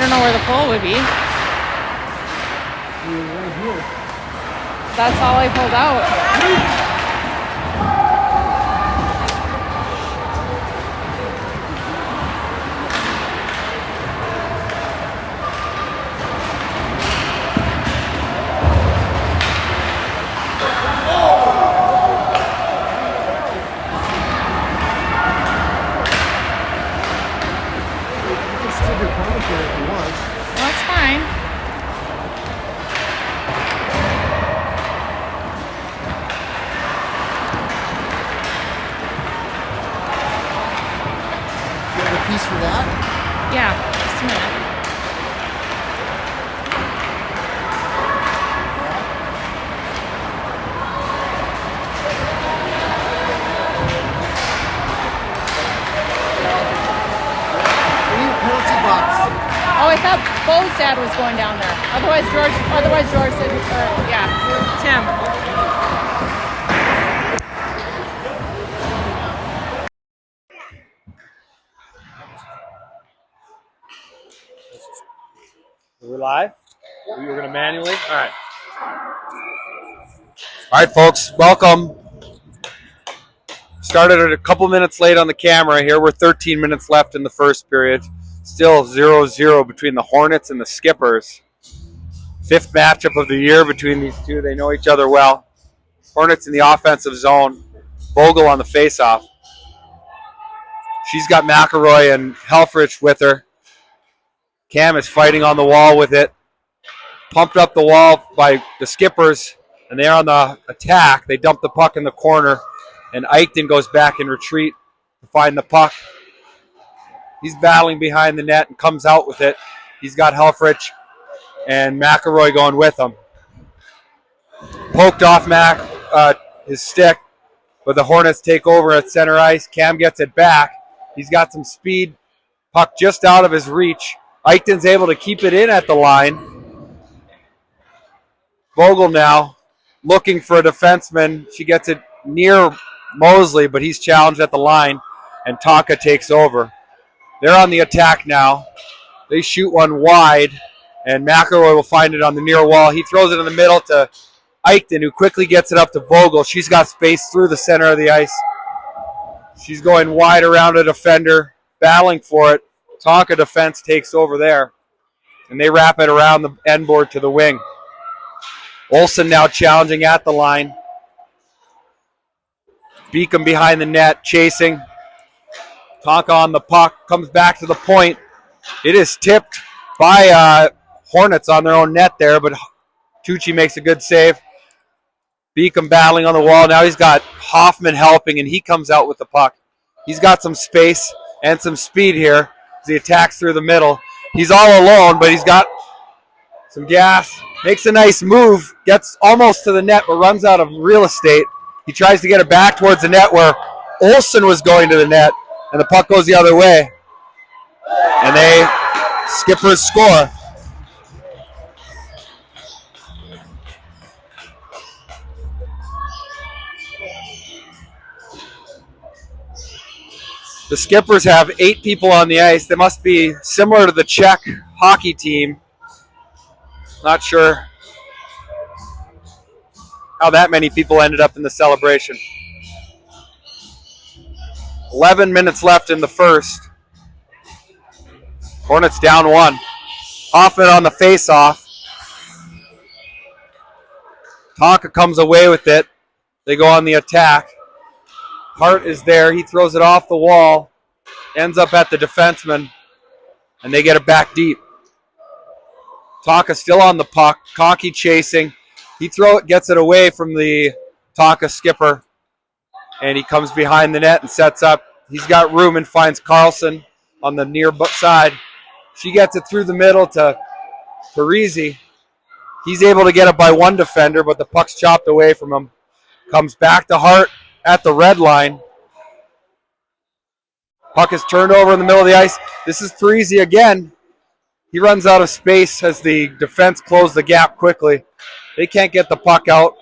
don't know where the pole would be. Right here. That's all I pulled out. That's fine. You have a piece for that? Yeah, just a minute. Penalty box. Oh, I thought Bo's dad was going down there. Otherwise George said, yeah, Tim. We're live? We're going to manually? All right. All right, folks, welcome. Started a couple minutes late on the camera here. We're 13 minutes left in the first period. Still 0-0 between the Hornets and the Skippers. Fifth matchup of the year between these two. They know each other well. Hornets in the offensive zone. Vogel on the faceoff. She's got McElroy and Helfrich with her. Cam is fighting on the wall with it. Pumped up the wall by the Skippers, and they're on the attack. They dump the puck in the corner, and Eichton goes back in retreat to find the puck. He's battling behind the net and comes out with it. He's got Helfrich and McElroy going with him. Poked off his stick, but the Hornets take over at center ice. Cam gets it back. He's got some speed. Puck just out of his reach. Eichton's able to keep it in at the line. Vogel now looking for a defenseman. She gets it near Mosley, but he's challenged at the line, and Tonka takes over. They're on the attack now. They shoot one wide, and McElroy will find it on the near wall. He throws it in the middle to Eichton, who quickly gets it up to Vogel. She's got space through the center of the ice. She's going wide around a defender, battling for it. Tonka defense takes over there, and they wrap it around the end board to the wing. Olsen now challenging at the line. Beacom behind the net, chasing. Tonka on the puck, comes back to the point. It is tipped by Hornets on their own net there, but Tucci makes a good save. Beacom battling on the wall. Now he's got Hoffman helping, and he comes out with the puck. He's got some space and some speed here as he attacks through the middle. He's all alone, but he's got some gas. Makes a nice move, gets almost to the net, but runs out of real estate. He tries to get it back towards the net where Olsen was going to the net, and the puck goes the other way. And they Skippers score. The Skippers have 8 people on the ice. They must be similar to the Czech hockey team. Not sure how that many people ended up in the celebration. 11 minutes left in the first. Hornets down 1. Hoffman on the face-off. Tonka comes away with it. They go on the attack. Hart is there. He throws it off the wall. Ends up at the defenseman. And they get it back deep. Tonka still on the puck. Conkey chasing. He gets it away from the Tonka skipper. And he comes behind the net and sets up. He's got room and finds Carlson on the near side. She gets it through the middle to Parisi. He's able to get it by one defender, but the puck's chopped away from him. Comes back to Hart at the red line. Puck is turned over in the middle of the ice. This is Parisi again. He runs out of space as the defense close the gap quickly. They can't get the puck out.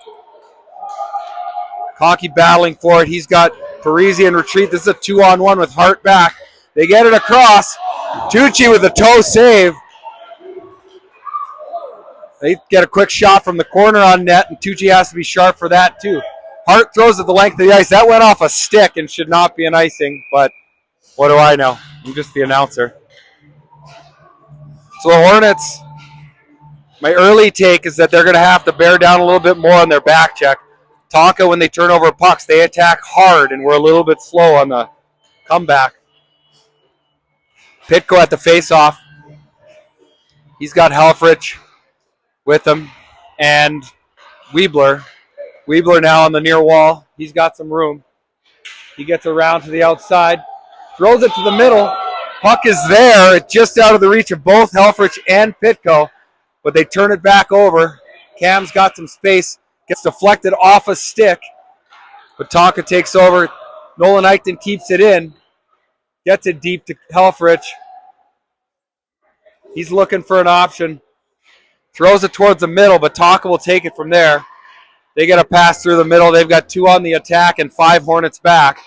Conkey battling for it. He's got Parisi in retreat. This is a 2-on-1 with Hart back. They get it across. Tucci with a toe save. They get a quick shot from the corner on net, and Tucci has to be sharp for that too. Hart throws at the length of the ice. That went off a stick and should not be an icing, but what do I know? I'm just the announcer. So the Hornets, my early take is that they're going to have to bear down a little bit more on their back check. Tonka, when they turn over pucks, they attack hard, and we're a little bit slow on the comeback. Pitko at the face-off. He's got Helfrich with him, and Weebler. Weebler now on the near wall. He's got some room. He gets around to the outside, throws it to the middle. Puck is there. It's just out of the reach of both Helfrich and Pitko, but they turn it back over. Cam's got some space, gets deflected off a stick, but Tonka takes over. Nolan Eichton keeps it in, gets it deep to Helfrich. He's looking for an option. Throws it towards the middle, but Tonka will take it from there. They get a pass through the middle. They've got 2 on the attack and 5 Hornets back.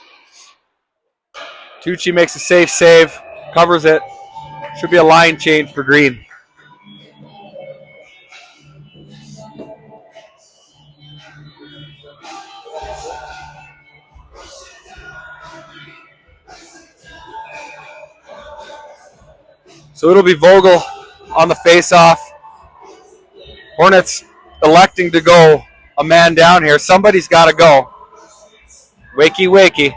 Tucci makes a safe save, covers it. Should be a line change for Green. So it'll be Vogel on the face-off. Hornets electing to go a man down here. Somebody's got to go. Wakey, wakey.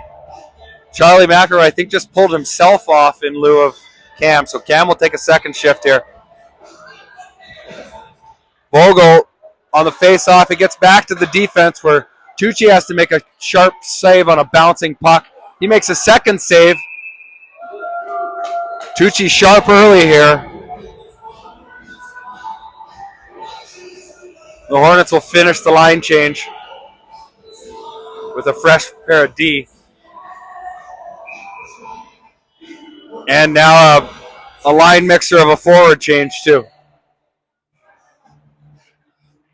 Charlie McElroy, I think, just pulled himself off in lieu of Cam. So Cam will take a second shift here. Vogel on the face-off. It gets back to the defense where Tucci has to make a sharp save on a bouncing puck. He makes a second save. Tucci sharp early here. The Hornets will finish the line change with a fresh pair of D. And now a line mixer of a forward change too.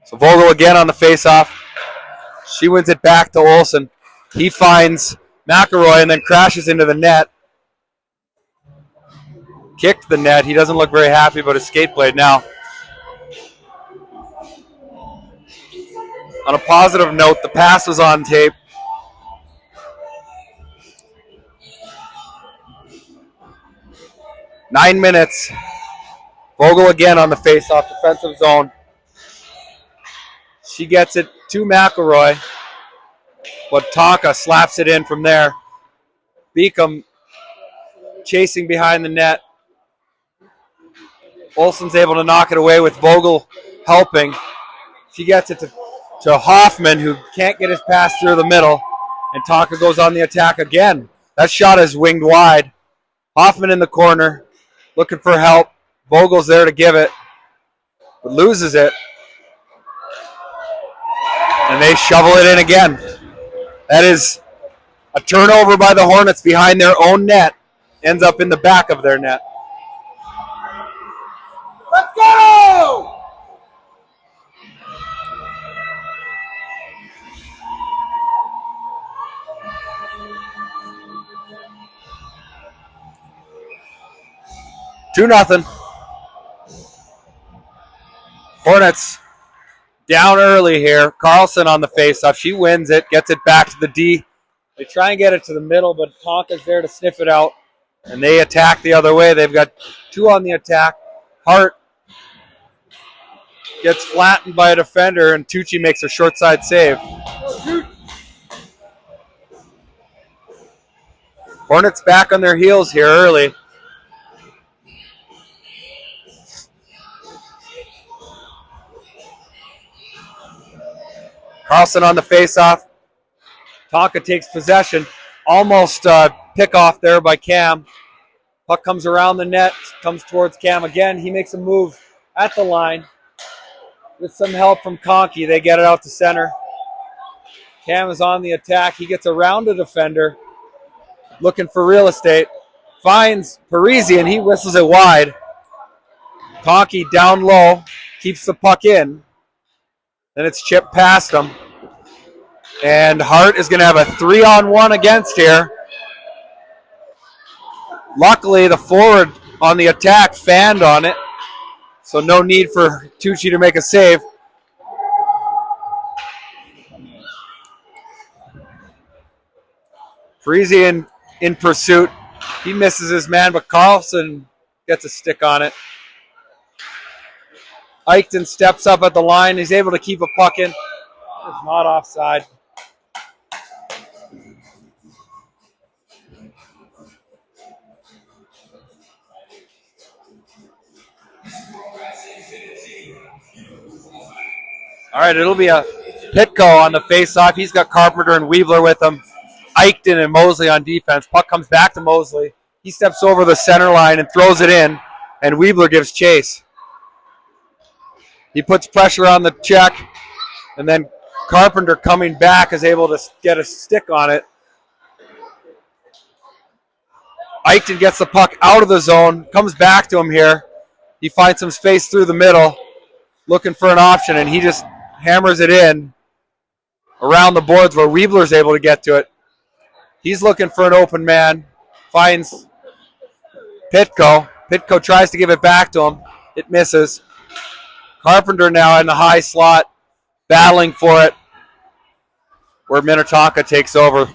So Vogel again on the face-off. She wins it back to Olsen. He finds McElroy and then crashes into the net. Kicked the net. He doesn't look very happy about his skate blade now. On a positive note, the pass was on tape. Nine minutes. Vogel again on the face-off defensive zone. She gets it to McElroy, but Tonka slaps it in from there. Beacom chasing behind the net. Olsen's able to knock it away with Vogel helping. She gets it to Hoffman, who can't get his pass through the middle, and Tonka goes on the attack again. That shot is winged wide. Hoffman in the corner, looking for help. Vogel's there to give it, but loses it. And they shovel it in again. That is a turnover by the Hornets behind their own net. Ends up in the back of their net. Let's go! Two nothing. Hornets down early here. Carlson on the faceoff. She wins it, gets it back to the D. They try and get it to the middle, but Tonka's there to sniff it out. And they attack the other way. They've got 2 on the attack. Hart gets flattened by a defender, and Tucci makes a short side save. Hornets back on their heels here early. Carlson on the faceoff. Tonka takes possession. Almost pick off there by Cam. Puck comes around the net, comes towards Cam again. He makes a move at the line. With some help from Conkey, they get it out to center. Cam is on the attack. He gets around a defender, looking for real estate. Finds Parisi, and he whistles it wide. Conkey down low, keeps the puck in. Then it's chipped past him. And Hart is going to have a 3-on-1 against here. Luckily, the forward on the attack fanned on it. So no need for Tucci to make a save. Parisi in pursuit. He misses his man, but Carlson gets a stick on it. Eichton steps up at the line. He's able to keep a puck in. It's not offside. All right, it'll be a Pitko on the face-off. He's got Carpenter and Weebler with him. Eichton and Mosley on defense. Puck comes back to Mosley. He steps over the center line and throws it in, and Weebler gives chase. He puts pressure on the check, and then Carpenter coming back is able to get a stick on it. Eichton gets the puck out of the zone, comes back to him here. He finds some space through the middle, looking for an option, and he just hammers it in around the boards where Weebler's able to get to it. He's looking for an open man, finds Pitko. Pitko tries to give it back to him. It misses. Carpenter now in the high slot, battling for it, where Minnetonka takes over.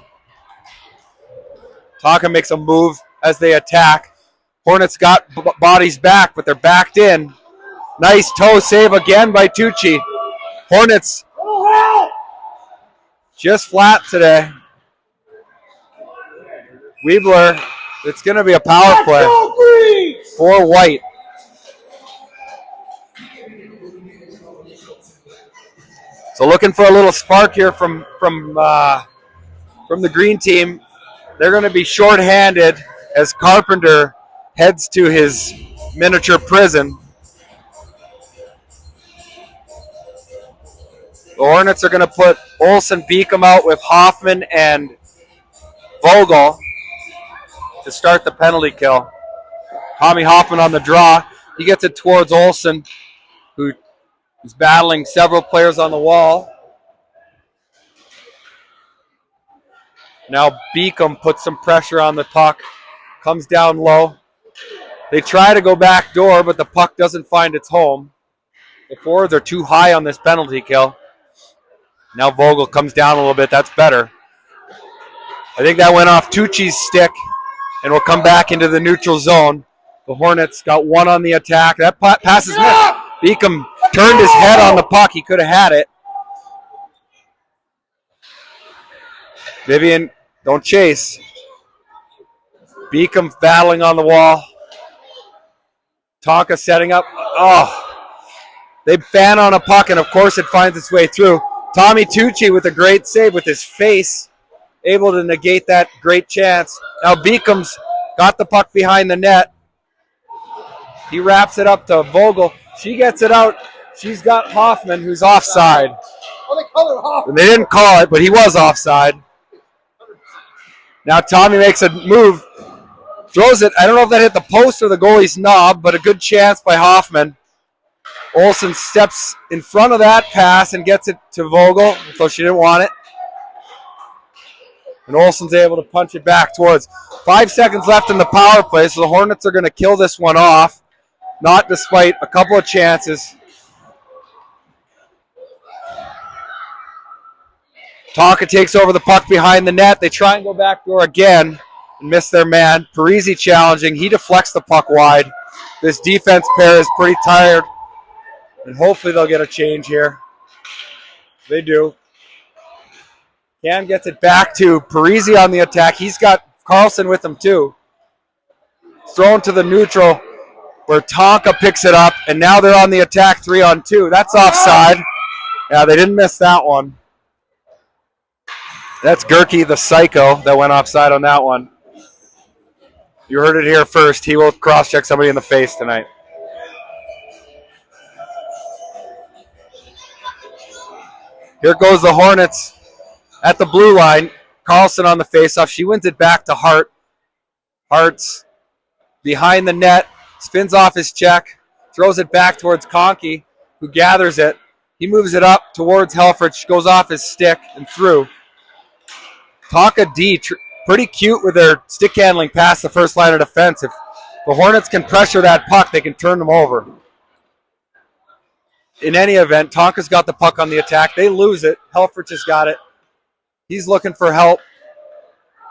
Tonka makes a move as they attack. Hornets got bodies back, but they're backed in. Nice toe save again by Tucci. Hornets just flat today. Weebler, it's going to be a power play for White. So looking for a little spark here from the green team. They're going to be shorthanded as Carpenter heads to his miniature prison. The Hornets are going to put Olsen Beacom out with Hoffman and Vogel to start the penalty kill. Tommy Hoffman on the draw. He gets it towards Olsen, who is battling several players on the wall. Now Beacom puts some pressure on the puck. Comes down low. They try to go back door, but the puck doesn't find its home. The forwards are too high on this penalty kill. Now Vogel comes down a little bit. That's better. I think that went off Tucci's stick and will come back into the neutral zone. The Hornets got one on the attack. That pass is missed. Beacom turned his head on the puck. He could have had it. Vivian, don't chase. Beacom battling on the wall. Tonka setting up. Oh, they ban on a puck, and of course it finds its way through. Tommy Tucci with a great save with his face, able to negate that great chance. Now Beacom's got the puck behind the net. He wraps it up to Vogel. She gets it out. She's got Hoffman, who's offside. Oh, they call it Hoffman. They didn't call it, but he was offside. Now Tommy makes a move. Throws it. I don't know if that hit the post or the goalie's knob, but a good chance by Hoffman. Olsen steps in front of that pass and gets it to Vogel, so she didn't want it. And Olsen's able to punch it back towards. 5 seconds left in the power play, so the Hornets are going to kill this one off, not despite a couple of chances. Tonka takes over the puck behind the net. They try and go backdoor again and miss their man. Parisi challenging. He deflects the puck wide. This defense pair is pretty tired, and hopefully they'll get a change here. They do. Cam gets it back to Parisi on the attack. He's got Carlson with him too. Thrown to the neutral where Tonka picks it up, and now they're on the attack 3-on-2. That's offside. Yeah, they didn't miss that one. That's Gerke, the psycho, that went offside on that one. You heard it here first. He will cross-check somebody in the face tonight. Here goes the Hornets at the blue line. Carlson on the face-off. She wins it back to Hart. Hart's behind the net. Spins off his check. Throws it back towards Conkey, who gathers it. He moves it up towards Helfrich. Goes off his stick and through. Tonka D, pretty cute with their stick handling past the first line of defense. If the Hornets can pressure that puck, they can turn them over. in any event, Tonka's got the puck on the attack. They lose it. Helfrich has got it. He's looking for help.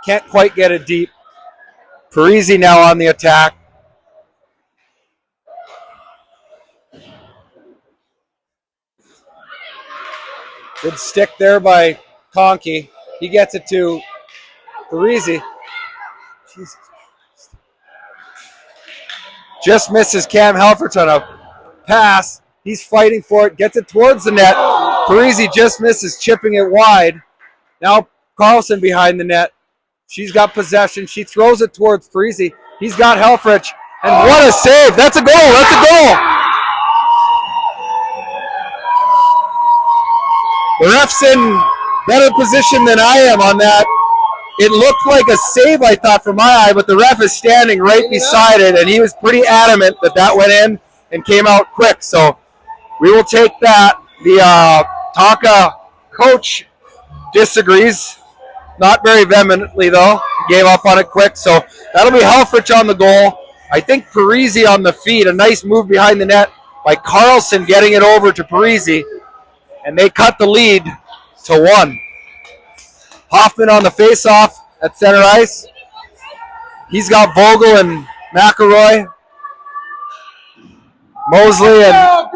Can't quite get it deep. Parisi now on the attack. Good stick there by Conkey. He gets it to Parisi. Jesus. Just misses Cam Helfrich on a pass. He's fighting for it. Gets it towards the net. Parisi just misses, chipping it wide. Now Carlson behind the net. She's got possession. She throws it towards Parisi. He's got Helfrich. And what a save. That's a goal. That's a goal. The ref's in better position than I am on that. It looked like a save, I thought, from my eye, but the ref is standing right beside it, and he was pretty adamant that that went in and came out quick. So we will take that. The Tonka coach disagrees. Not very vehemently, though. Gave up on it quick. So that'll be Helfrich on the goal. I think Parisi on the feed. A nice move behind the net by Carlson getting it over to Parisi. And they cut the lead to 1. Hoffman on the face-off at center ice. He's got Vogel and McElroy. Mosley and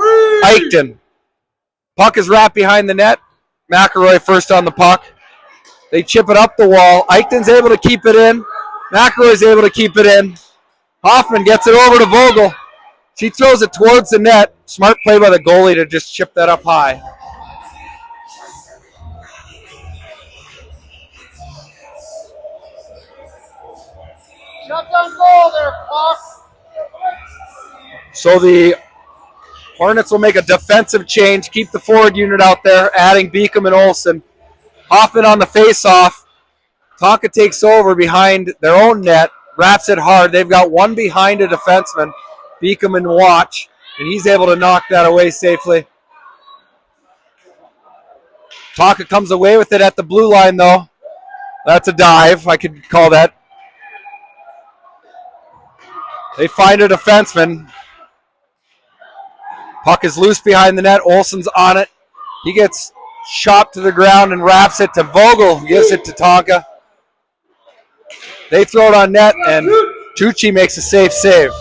Eichten. Puck is wrapped behind the net. McElroy first on the puck. They chip it up the wall. Eichten's able to keep it in. McElroy's able to keep it in. Hoffman gets it over to Vogel. She throws it towards the net. Smart play by the goalie to just chip that up high. Shots on goal there, Fox. So the Hornets will make a defensive change, keep the forward unit out there, adding Beacom and Olsen. Hoffman on the face-off. Tonka takes over behind their own net, wraps it hard. They've got one behind a defenseman, Beacom and Watch, and he's able to knock that away safely. Tonka comes away with it at the blue line, though. That's a dive, I could call that. They find a defenseman. Puck is loose behind the net. Olsen's on it. He gets chopped to the ground and wraps it to Vogel. Gives it to Tonka. They throw it on net, and Tucci makes a safe save.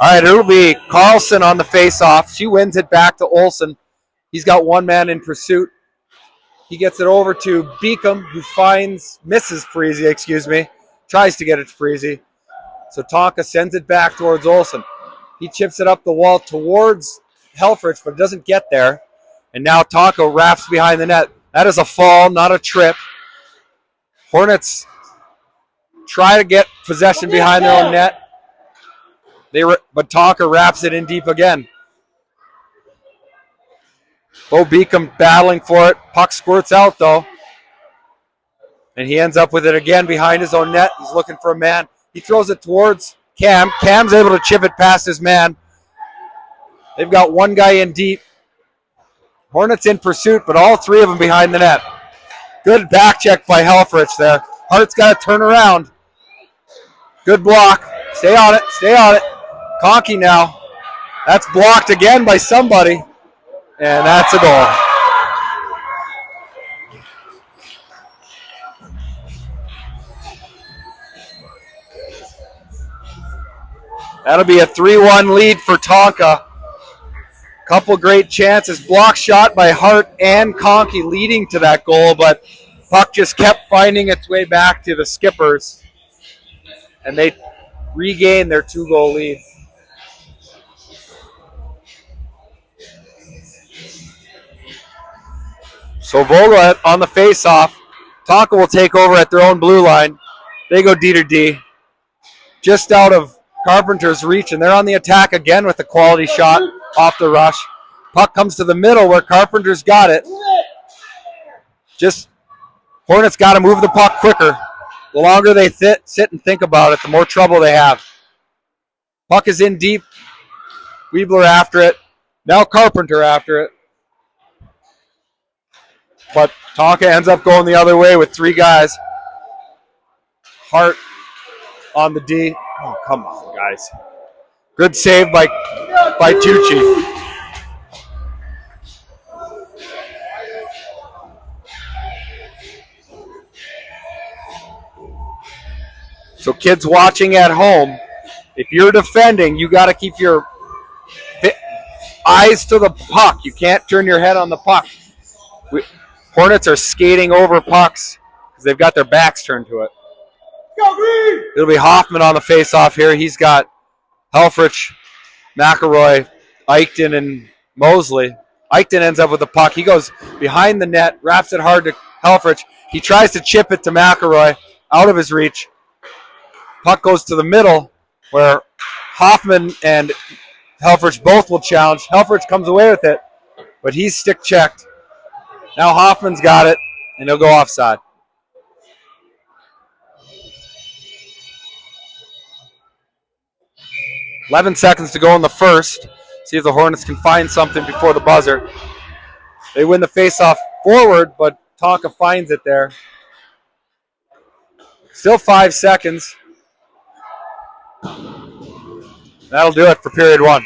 All right, it'll be Carlson on the face-off. She wins it back to Olsen. He's got one man in pursuit. He gets it over to Beacom, who misses Parisi, tries to get it to Parisi. So Tonka sends it back towards Olsen. He chips it up the wall towards Helfrich, but doesn't get there. And now Tonka wraps behind the net. That is a fall, not a trip. Hornets try to get possession behind their own net. But Tonka wraps it in deep again. Bo Beacom battling for it. Puck squirts out, though. And he ends up with it again behind his own net. He's looking for a man. He throws it towards Cam. Cam's able to chip it past his man. They've got one guy in deep. Hornets in pursuit, but all three of them behind the net. Good back check by Helfrich there. Hart's got to turn around. Good block. Stay on it. Stay on it. Conkey now. That's blocked again by somebody. And that's a goal. That'll be a 3-1 lead for Tonka. Couple great chances. Block shot by Hart and Conkey leading to that goal, but puck just kept finding its way back to the Skippers. And they regain their 2-goal lead. So Vogel on the face-off. Tonka will take over at their own blue line. They go D to D. Just out of Carpenter's reach, and they're on the attack again with a quality shot off the rush. Puck comes to the middle where Carpenter's got it. Just Hornets got to move the puck quicker. The longer they sit and think about it, the more trouble they have. Puck is in deep. Weebler after it. Now Carpenter after it. But Tonka ends up going the other way with 3 guys. Hart on the D. Oh, come on, guys. Good save by Tucci. So kids watching at home, if you're defending, you got to keep your eyes to the puck. You can't turn your head on the puck. Hornets are skating over pucks because they've got their backs turned to it. It'll be Hoffman on the face-off here. He's got Helfrich, McElroy, Eichton, and Mosley. Eichton ends up with the puck. He goes behind the net, wraps it hard to Helfrich. He tries to chip it to McElroy, out of his reach. Puck goes to the middle, where Hoffman and Helfrich both will challenge. Helfrich comes away with it, but he's stick-checked. Now Hoffman's got it, and he'll go offside. .11 seconds to go in the first. See if the Hornets can find something before the buzzer. They win the face-off forward, but Tonka finds it there. Still 5 seconds. That'll do it for period 1.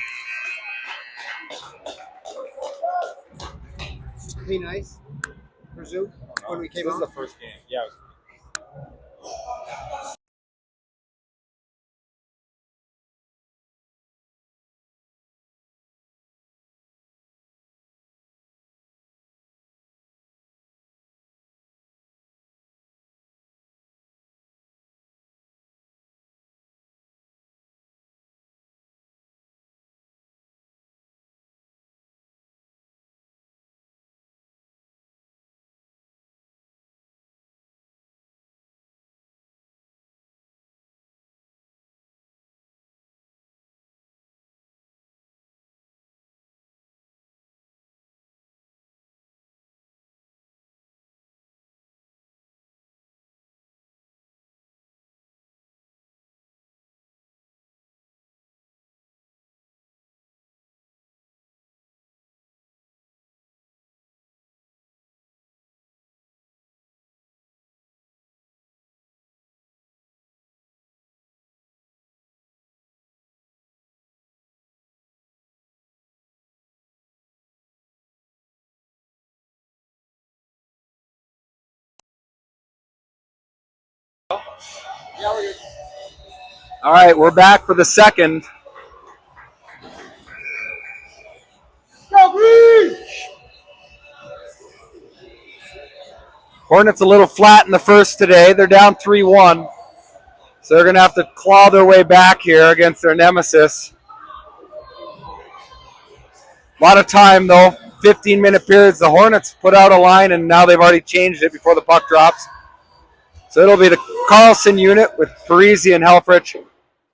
Clean ice. Presume when we came This out. is the first game. Yeah. All right, we're back for the second. Hornets a little flat in the first today. They're down 3-1. So they're going to have to claw their way back here against their nemesis. A lot of time, though. 15-minute periods. The Hornets put out a line, and now they've already changed it before the puck drops. So it'll be the Carlson unit with Parisi and Helfrich,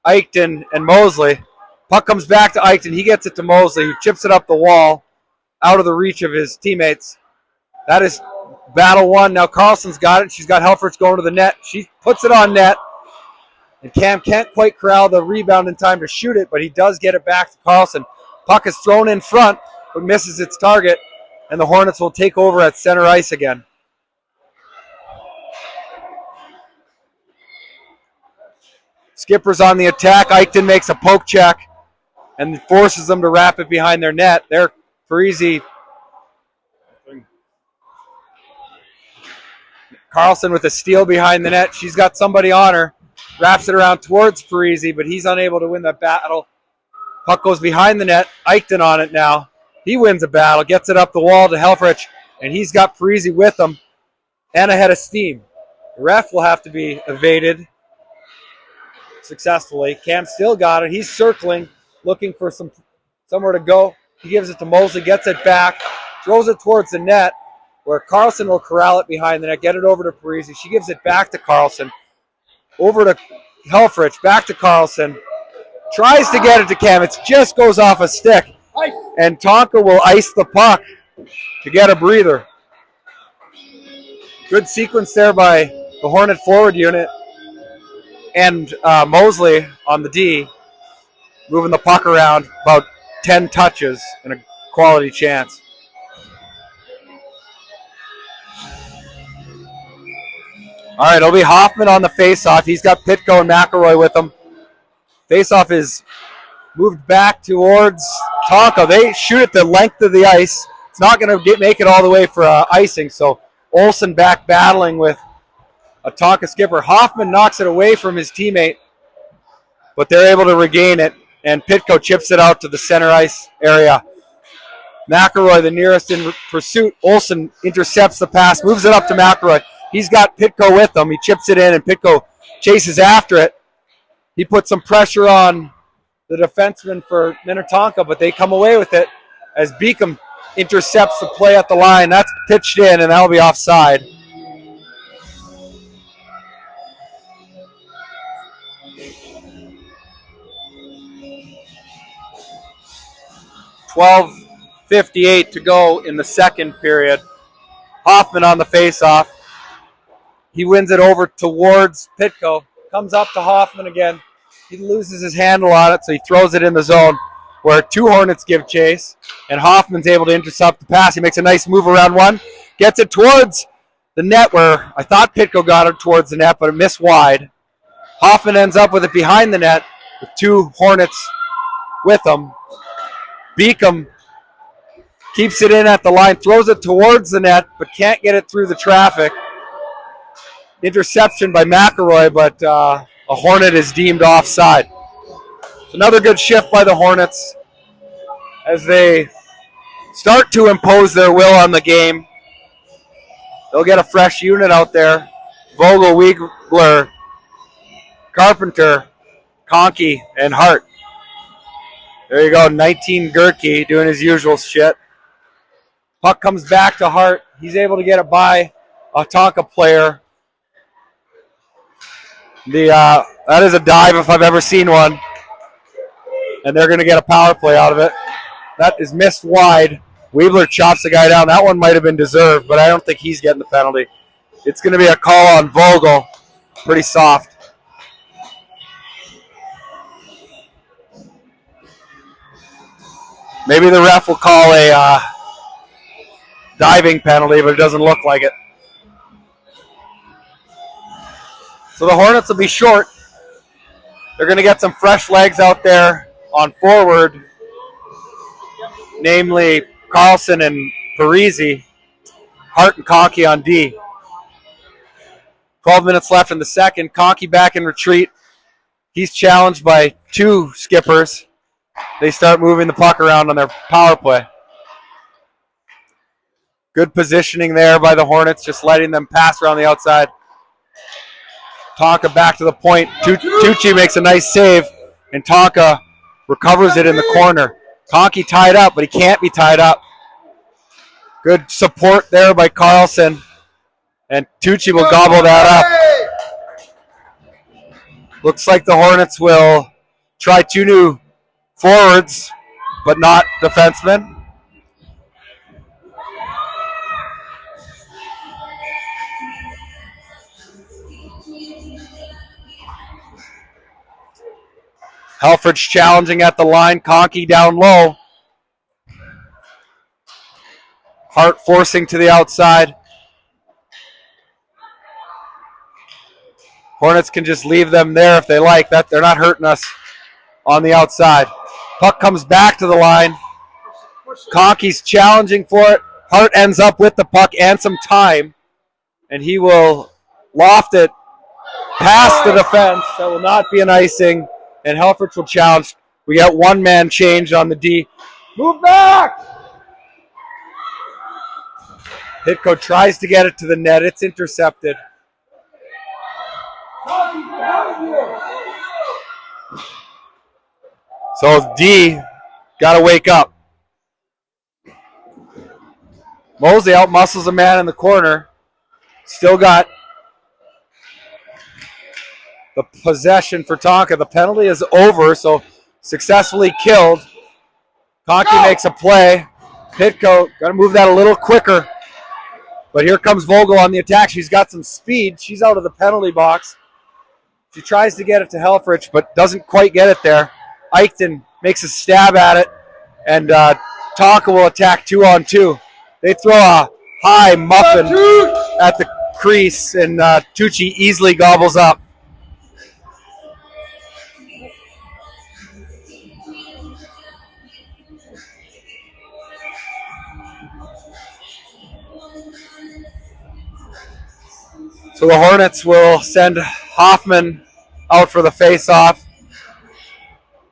Eichton, and Mosley. Puck comes back to Eichton. He gets it to Mosley, who chips it up the wall, out of the reach of his teammates. That is battle 1. Now Carlson's got it. She's got Helfrich going to the net. She puts it on net. And Cam can't quite corral the rebound in time to shoot it, but he does get it back to Carlson. Puck is thrown in front, but misses its target, and the Hornets will take over at center ice again. Skipper's on the attack. Eichton makes a poke check and forces them to wrap it behind their net. There, Parisi. Carlson with a steal behind the net. She's got somebody on her. Wraps it around towards Parisi, but he's unable to win that battle. Puck goes behind the net. Eichton on it now. He wins a battle, gets it up the wall to Helfrich, and he's got Parisi with him and ahead of steam. The ref will have to be evaded successfully. Cam still got it. He's circling, looking for somewhere to go. He gives it to Mosley, gets it back, throws it towards the net, where Carlson will corral it behind the net, get it over to Parisi. She gives it back to Carlson. Over to Helfrich, back to Carlson. Tries to get it to Cam. It just goes off a stick. And Tonka will ice the puck to get a breather. Good sequence there by the Hornet forward unit and Mosley on the D. moving the puck around about 10 touches and a quality chance. All right, it'll be Hoffman on the faceoff. He's got Pitko and McElroy with him. Faceoff is moved back towards Tonka. They shoot at the length of the ice. It's not going to make it all the way for icing, so Olsen back battling with a Tonka skipper. Hoffman knocks it away from his teammate, but they're able to regain it, and Pitko chips it out to the center ice area. McElroy, the nearest in pursuit. Olsen intercepts the pass, moves it up to McElroy. He's got Pitko with him. He chips it in, and Pitko chases after it. He puts some pressure on the defenseman for Minnetonka, but they come away with it as Beacom intercepts the play at the line. That's pitched in, and that'll be offside. .58 to go in the second period. Hoffman on the faceoff. He wins it over towards Pitko. Comes up to Hoffman again. He loses his handle on it, so he throws it in the zone where two Hornets give chase, and Hoffman's able to intercept the pass. He makes a nice move around one, gets it towards the net where I thought Pitko got it towards the net, but it missed wide. Hoffman ends up with it behind the net with two Hornets with him. Beacom keeps it in at the line, throws it towards the net, but can't get it through the traffic. Interception by McElroy, but a Hornet is deemed offside. It's another good shift by the Hornets as they start to impose their will on the game. They'll get a fresh unit out there. Vogel, Wiegler, Carpenter, Conkey, and Hart. There you go, 19 Gerke doing his usual shit. Puck comes back to Hart. He's able to get it by a Tonka player. That is a dive if I've ever seen one. And they're going to get a power play out of it. That is missed wide. Weebler chops the guy down. That one might have been deserved, but I don't think he's getting the penalty. It's going to be a call on Vogel. Pretty soft. Maybe the ref will call a diving penalty, but it doesn't look like it. So the Hornets will be short. They're going to get some fresh legs out there on forward, namely Carlson and Parisi, Hart and Conkey on D. 12 minutes left in the second. Conkey back in retreat. He's challenged by two skippers. They start moving the puck around on their power play. Good positioning there by the Hornets, just letting them pass around the outside. Tonka back to the point. Tucci makes a nice save, and Tonka recovers it in the corner. Conkey tied up, but he can't be tied up. Good support there by Carlson, and Tucci will gobble that up. Looks like the Hornets will try two new forwards, but not defensemen. Helfrich challenging at the line. Conkey down low. Hart forcing to the outside. Hornets can just leave them there if they like. That they're not hurting us on the outside. Puck comes back to the line. Conkey's challenging for it. Hart ends up with the puck and some time, and he will loft it past the defense. That will not be an icing. And Helfrich will challenge. We got one man change on the D. Move back! Pitko tries to get it to the net. It's intercepted. So D got to wake up. Mosley outmuscles a man in the corner. Still got the possession for Tonka. The penalty is over, so successfully killed. Conkey makes a play. Pitko got to move that a little quicker. But here comes Vogel on the attack. She's got some speed. She's out of the penalty box. She tries to get it to Helfrich, but doesn't quite get it there. Eichton makes a stab at it, and Tonka will attack 2-on-2. They throw a high muffin at the crease, and Tucci easily gobbles up. So the Hornets will send Hoffman out for the face-off.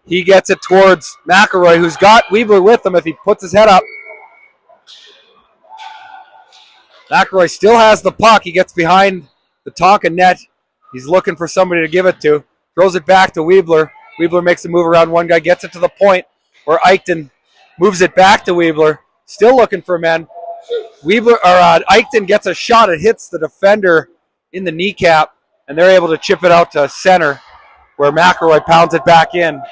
He gets it towards McElroy, who's got Weebler with him if he puts his head up. McElroy still has the puck. He gets behind the Tonka net. He's looking for somebody to give it to. Throws it back to Weebler. Weebler makes a move around one guy, gets it to the point where Eichton moves it back to Weebler. Still looking for men. Eichton gets a shot. It hits the defender in the kneecap, and they're able to chip it out to center, where McElroy pounds it back in.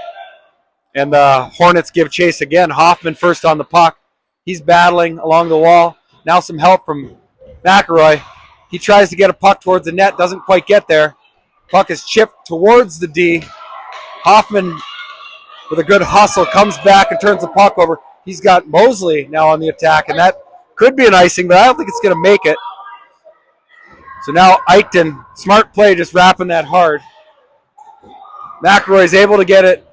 And the Hornets give chase again. Hoffman first on the puck. He's battling along the wall. Now some help from McElroy. He tries to get a puck towards the net, doesn't quite get there. Puck is chipped towards the D. Hoffman, with a good hustle, comes back and turns the puck over. He's got Mosley now on the attack, and that could be an icing, but I don't think it's going to make it. So now Eichton, smart play, just wrapping that hard. McElroy is able to get it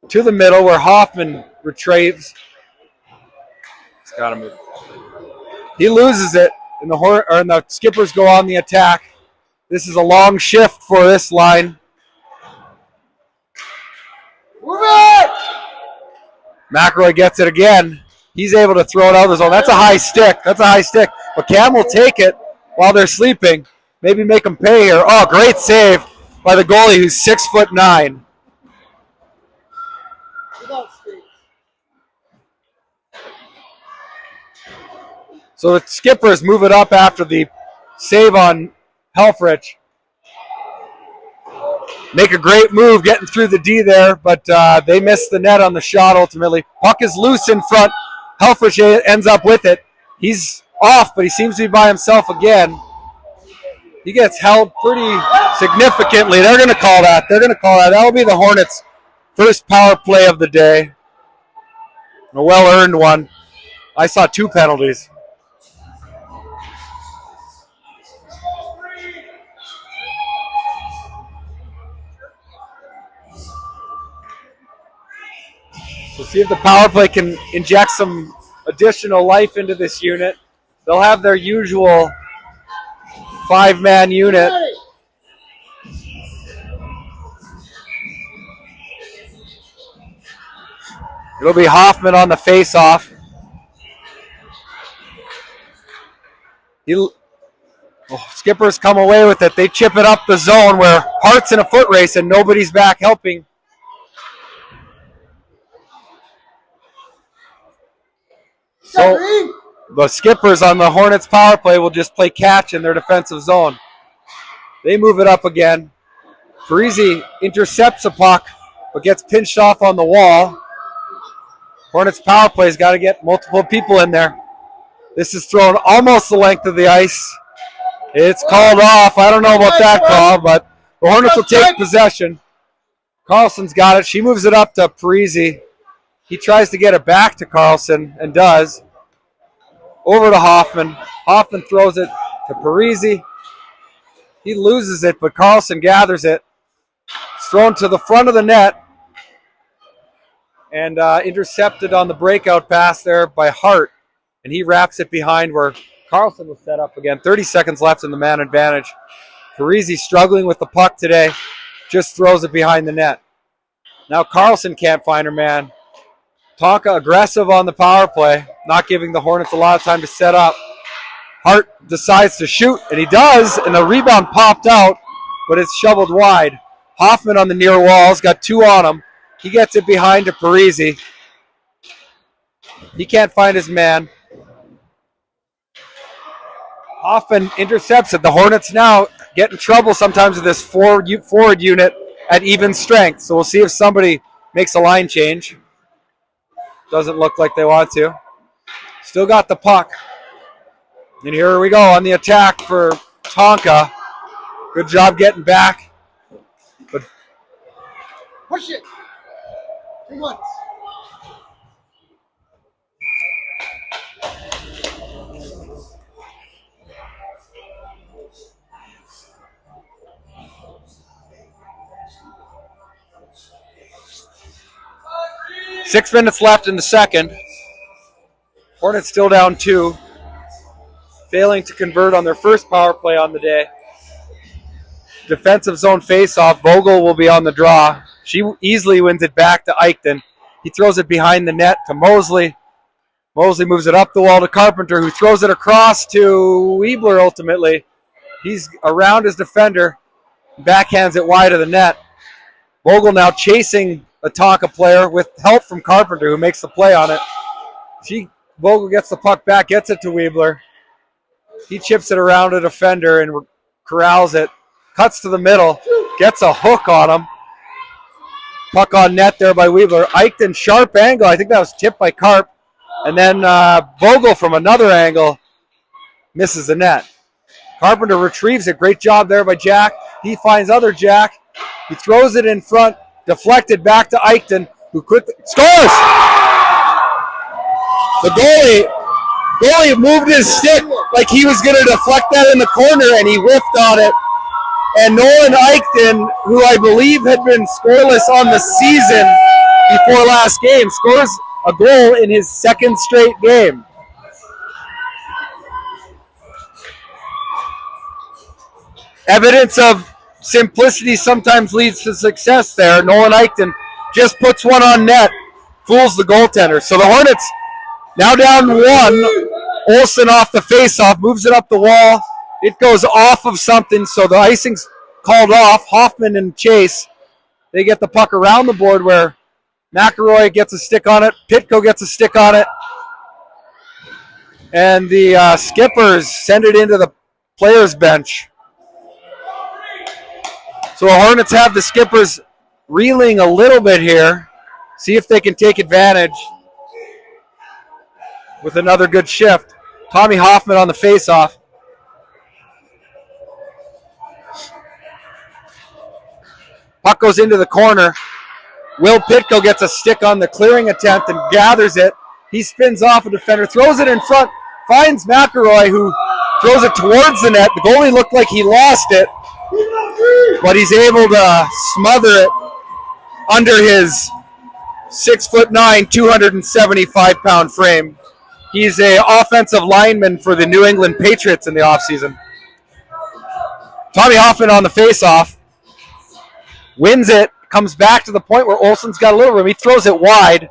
to the middle where Hoffman retrieves. He's got to move. He loses it, and the Skippers go on the attack. This is a long shift for this line. Move it! McElroy gets it again. He's able to throw it out of the zone. That's a high stick. But Cam will take it while they're sleeping. Maybe make them pay here. Oh, great save by the goalie, who's 6'9". So the Skippers move it up after the save on Helfrich. Make a great move getting through the D there, but they miss the net on the shot ultimately. Puck is loose in front. Helfrich ends up with it. He's off, but he seems to be by himself again. He gets held pretty significantly. They're going to call that. That'll be the Hornets' first power play of the day. A well-earned one. I saw 2 penalties. So see if the power play can inject some additional life into this unit. They'll have their usual 5-man unit. It'll be Hoffman on the face-off. Skippers come away with it. They chip it up the zone where Hart's in a foot race and nobody's back helping. So the Skippers on the Hornets power play will just play catch in their defensive zone. They move it up again. Parisi intercepts a puck, but gets pinched off on the wall. Hornets power play's got to get multiple people in there. This is thrown almost the length of the ice. It's called off. I don't know about that call, but the Hornets will take possession. Carlson's got it. She moves it up to Parisi. He tries to get it back to Carlson and does. Over to Hoffman. Hoffman throws it to Parisi. He loses it, but Carlson gathers it. It's thrown to the front of the net and intercepted on the breakout pass there by Hart. And he wraps it behind where Carlson was set up again. 30 seconds left in the man advantage. Parisi struggling with the puck today. Just throws it behind the net. Now Carlson can't find her man. Tonka aggressive on the power play, not giving the Hornets a lot of time to set up. Hart decides to shoot, and he does, and the rebound popped out, but it's shoveled wide. Hoffman on the near walls, got 2 on him. He gets it behind to Parisi. He can't find his man. Hoffman intercepts it. The Hornets now get in trouble sometimes with this forward unit at even strength, so we'll see if somebody makes a line change. Doesn't look like they want to. Still got the puck. And here we go on the attack for Tonka. Good job getting back. But push it. Come on. Six minutes left in the second. Hornets still down 2. Failing to convert on their first power play on the day. Defensive zone faceoff. Vogel will be on the draw. She easily wins it back to Eichton. He throws it behind the net to Mosley. Mosley moves it up the wall to Carpenter, who throws it across to Weebler ultimately. He's around his defender. Backhands it wide of the net. Vogel now chasing a Tonka player with help from Carpenter, who makes the play on it. Vogel gets the puck back, gets it to Weebler. He chips it around a defender and corrals it. Cuts to the middle, gets a hook on him. Puck on net there by Weebler. Eichton, sharp angle. I think that was tipped by Carp. And then Vogel from another angle misses the net. Carpenter retrieves it. Great job there by Jack. He finds other Jack. He throws it in front, deflected back to Eichton, who quickly scores! The goalie moved his stick like he was going to deflect that in the corner, and he whiffed on it. And Nolan Eichton, who I believe had been scoreless on the season before last game, scores a goal in his second straight game. Evidence of simplicity sometimes leads to success there. Nolan Eichton just puts one on net, fools the goaltender. So the Hornets now down 1. Olsen off the faceoff, moves it up the wall. It goes off of something, so the icing's called off. Hoffman and Chase, they get the puck around the board where McElroy gets a stick on it. Pitko gets a stick on it. And the Skippers send it into the players' bench. So the Hornets have the Skippers reeling a little bit here. See if they can take advantage with another good shift. Tommy Hoffman on the faceoff. Puck goes into the corner. Will Pitko gets a stick on the clearing attempt and gathers it. He spins off a defender, throws it in front, finds McElroy, who throws it towards the net. The goalie looked like he lost it, but he's able to smother it under his 6'9", 275-pound frame. He's an offensive lineman for the New England Patriots in the offseason. Tommy Hoffman on the faceoff. Wins it, comes back to the point where Olsen's got a little room. He throws it wide.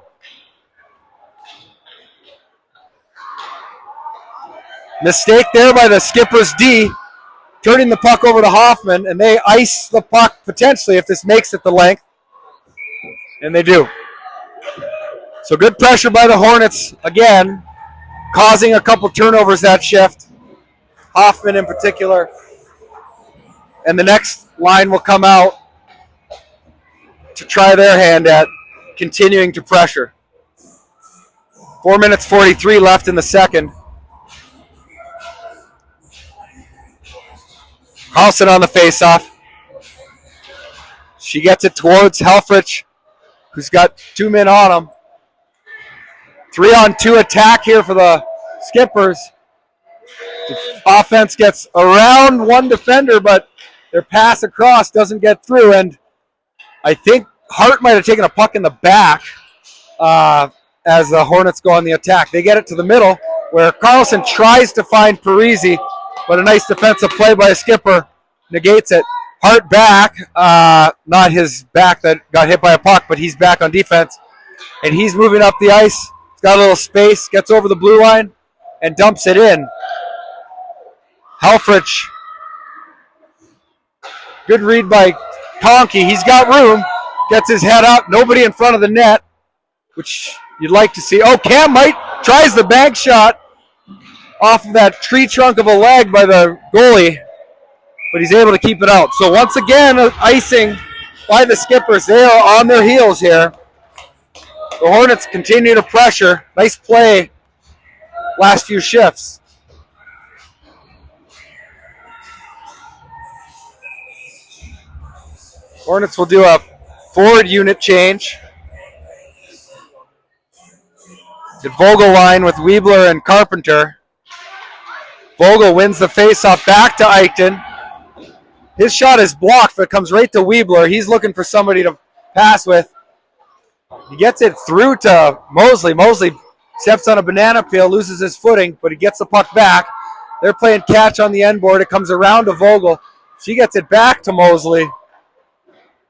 Mistake there by the Skippers D, turning the puck over to Hoffman, and they ice the puck potentially if this makes it the length. And they do. So good pressure by the Hornets again, causing a couple turnovers that shift. Hoffman in particular. And the next line will come out to try their hand at continuing to pressure. 4 minutes 43 left in the second. Carlson on the faceoff. She gets it towards Helfrich, who's got 2 men on him. 3-on-2 attack here for the Skippers. The offense gets around one defender, but their pass across doesn't get through, and I think Hart might have taken a puck in the back as the Hornets go on the attack. They get it to the middle, where Carlson tries to find Parisi, but a nice defensive play by a Skipper negates it. Hart back, not his back that got hit by a puck, but he's back on defense, and he's moving up the ice. He's got a little space, gets over the blue line, and dumps it in. Helfrich. Good read by Conkey. He's got room. Gets his head up. Nobody in front of the net, which you'd like to see. Oh, Cam Might tries the bank shot off of that tree trunk of a leg by the goalie, but he's able to keep it out. So once again, icing by the Skippers. They are on their heels here. The Hornets continue to pressure. Nice play last few shifts. Hornets will do a forward unit change. The Vogel line with Weebler and Carpenter. Vogel wins the faceoff back to Eichten. His shot is blocked, but it comes right to Weebler. He's looking for somebody to pass with. He gets it through to Mosley. Mosley steps on a banana peel, loses his footing, but he gets the puck back. They're playing catch on the end board. It comes around to Vogel. She gets it back to Mosley,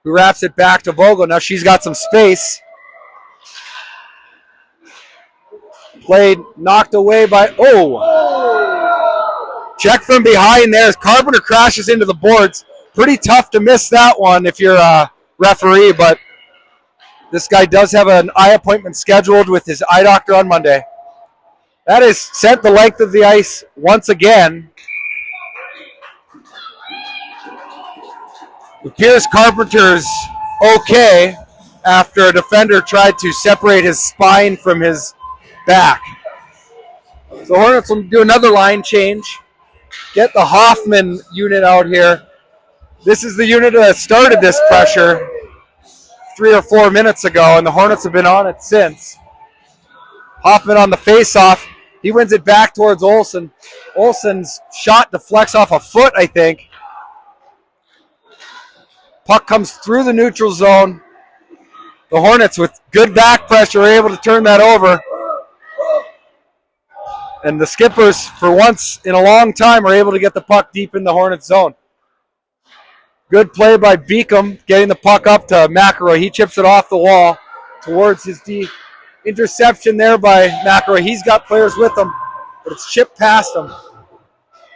who wraps it back to Vogel. Now she's got some space. Played, knocked away by, check from behind there as Carpenter crashes into the boards. Pretty tough to miss that one if you're a referee, but this guy does have an eye appointment scheduled with his eye doctor on Monday. That is sent the length of the ice once again. It appears Carpenter's okay after a defender tried to separate his spine from his back. So Hornets will do another line change. Get the Hoffman unit out here. This is the unit that started this pressure 3 or 4 minutes ago, and the Hornets have been on it since. Hoffman on the face-off. He wins it back towards Olsen. Olsen's shot deflects off a foot, I think. Puck comes through the neutral zone. The Hornets, with good back pressure, are able to turn that over. And the Skippers, for once in a long time, are able to get the puck deep in the Hornets zone. Good play by Beacom, getting the puck up to McElroy. He chips it off the wall towards his D. Interception there by McElroy. He's got players with him, but it's chipped past him.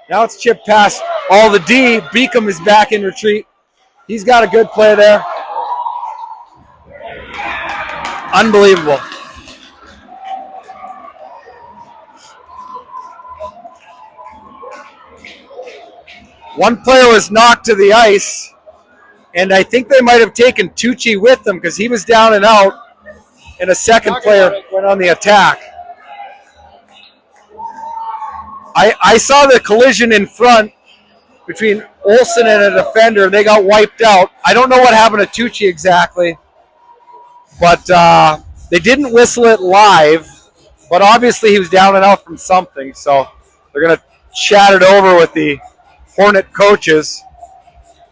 Now it's chipped past all the D. Beacom is back in retreat. He's got a good play there. Unbelievable. One player was knocked to the ice, and I think they might have taken Tucci with them because he was down and out, and a second player went on the attack. I saw the collision in front between Olsen and a defender. They got wiped out. I don't know what happened to Tucci exactly, but they didn't whistle it live, but obviously he was down and out from something, so they're going to chat it over with the Hornet coaches.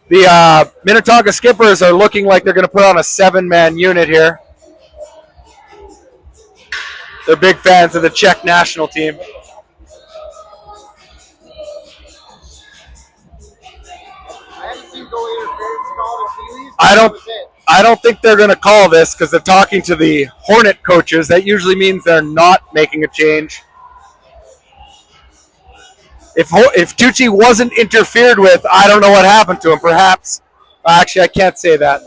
The Minnetonka Skippers are looking like they're going to put on a 7-man unit here. They're big fans of the Czech national team. I don't think they're going to call this because they're talking to the Hornet coaches. That usually means they're not making a change. If Tucci wasn't interfered with, I don't know what happened to him. Perhaps, actually, I can't say that.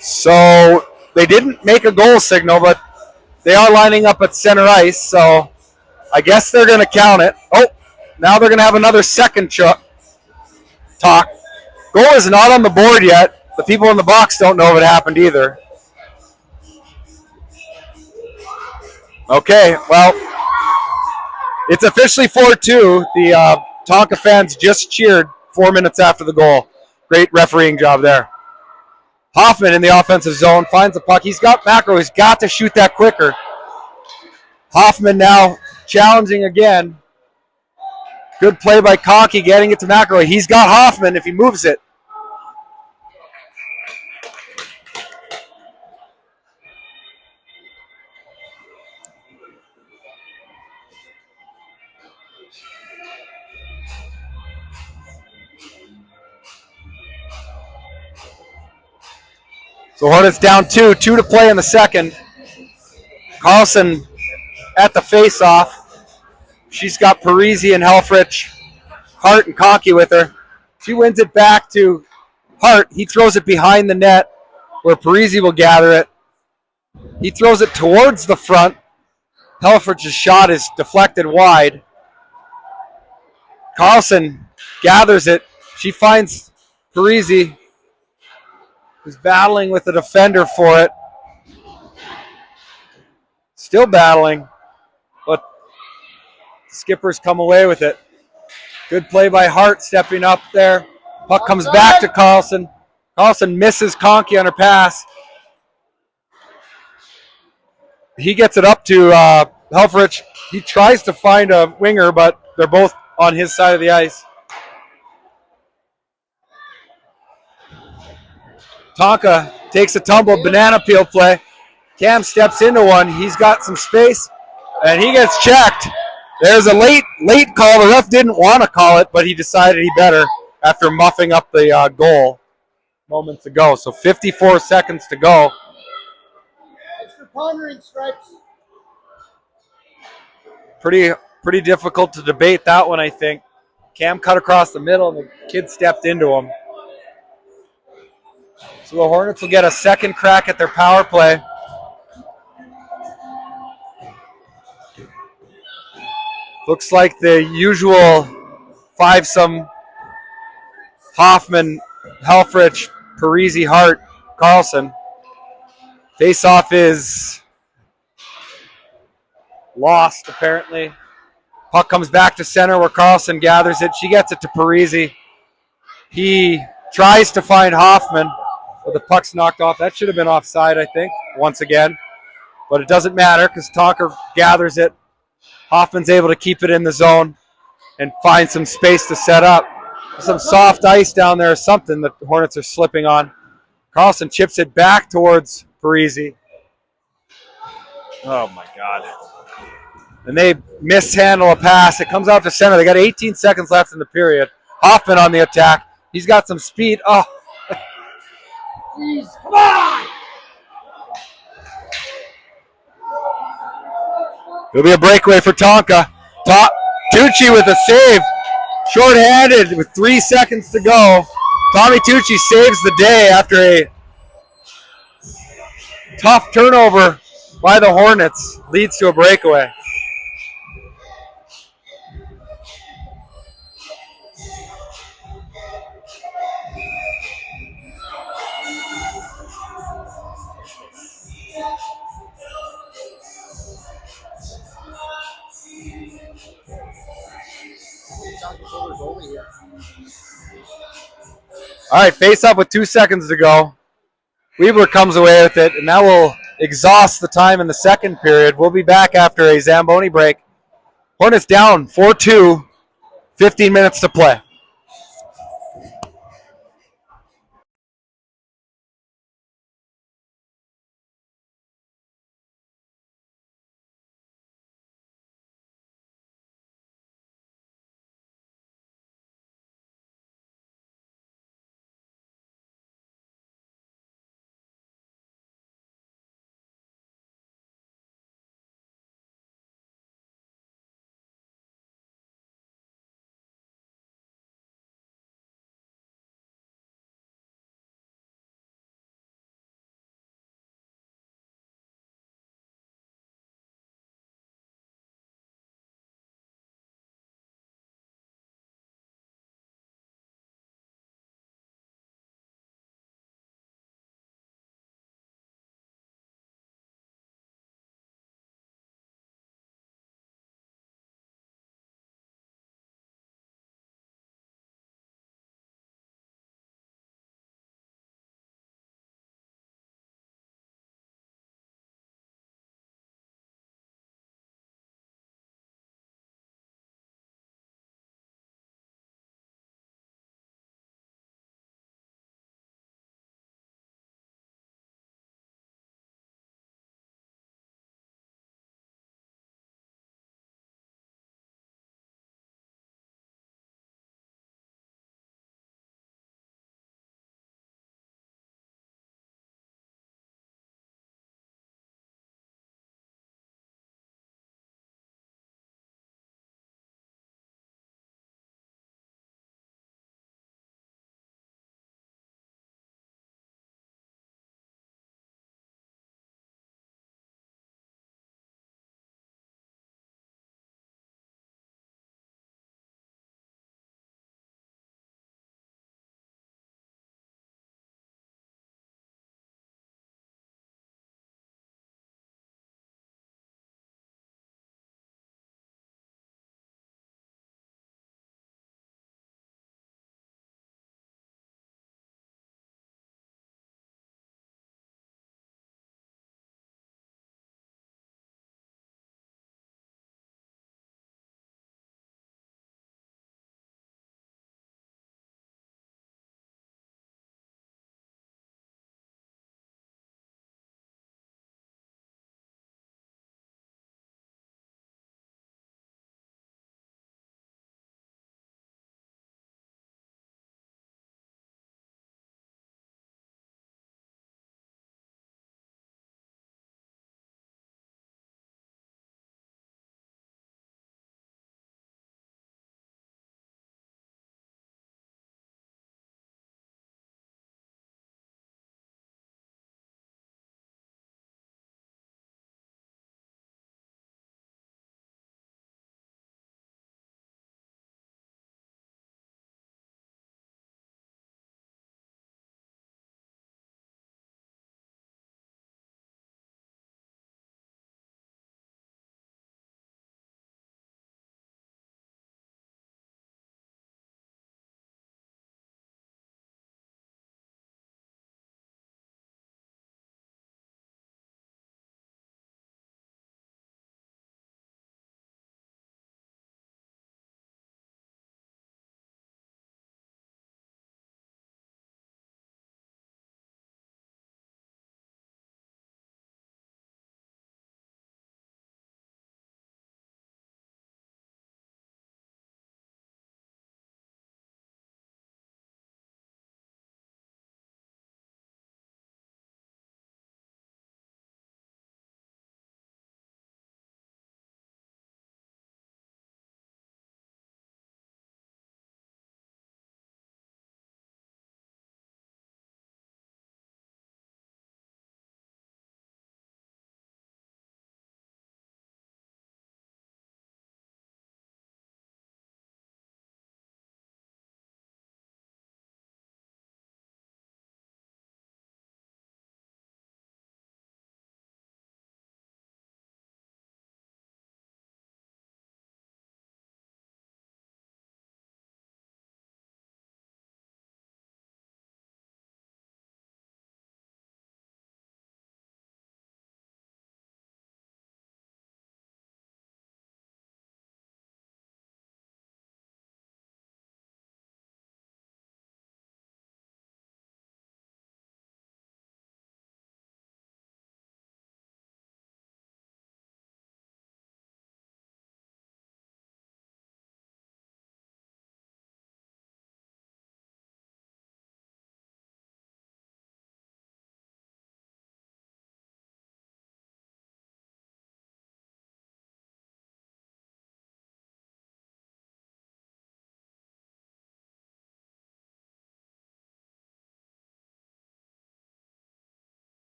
So they didn't make a goal signal, but they are lining up at center ice, so I guess they're going to count it. Oh, now they're going to have another second talk. Goal is not on the board yet. The people in the box don't know if it happened either. Okay, well, it's officially 4-2. The Tonka fans just cheered 4 minutes after the goal. Great refereeing job there. Hoffman in the offensive zone finds the puck. He's got McElroy. He's got to shoot that quicker. Hoffman now challenging again. Good play by Conkey getting it to McElroy. He's got Hoffman if he moves it. So Hornets down 2 to play in the second. Carlson at the face-off. She's got Parisi and Helfrich, Hart and Conkey with her. She wins it back to Hart. He throws it behind the net where Parisi will gather it. He throws it towards the front. Helfrich's shot is deflected wide. Carlson gathers it. She finds Parisi, who's battling with the defender for it. Still battling, but Skippers come away with it. Good play by Hart stepping up there. Puck comes back to Carlson. Carlson misses Conkey on her pass. He gets it up to Helfrich. He tries to find a winger, but they're both on his side of the ice. Tonka takes a tumble, banana peel play. Cam steps into one. He's got some space, and he gets checked. There's a late call. The ref didn't want to call it, but he decided he better after muffing up the goal moments ago. So 54 seconds to go. Extra pondering stripes. Pretty difficult to debate that one, I think. Cam cut across the middle, and the kid stepped into him. So the Hornets will get a second crack at their power play. Looks like the usual five-some: Hoffman, Helfrich, Parisi, Hart, Carlson. Face-off is lost, apparently. Puck comes back to center where Carlson gathers it. She gets it to Parisi. He tries to find Hoffman, but the puck's knocked off. That should have been offside, I think, once again. But it doesn't matter because Tonka gathers it. Hoffman's able to keep it in the zone and find some space to set up. Some soft ice down there or something that the Hornets are slipping on. Carlson chips it back towards Parisi. Oh, my God. And they mishandle a pass. It comes out to center. They got 18 seconds left in the period. Hoffman on the attack. He's got some speed. Oh. Jeez, come on! It'll be a breakaway for Tonka. Tucci with a save. Short-handed with 3 seconds to go. Tommy Tucci saves the day after a tough turnover by the Hornets. Leads to a breakaway. All right, face up with 2 seconds to go. Weaver comes away with it, and that will exhaust the time in the second period. We'll be back after a Zamboni break. Hornets down 4-2, 15 minutes to play.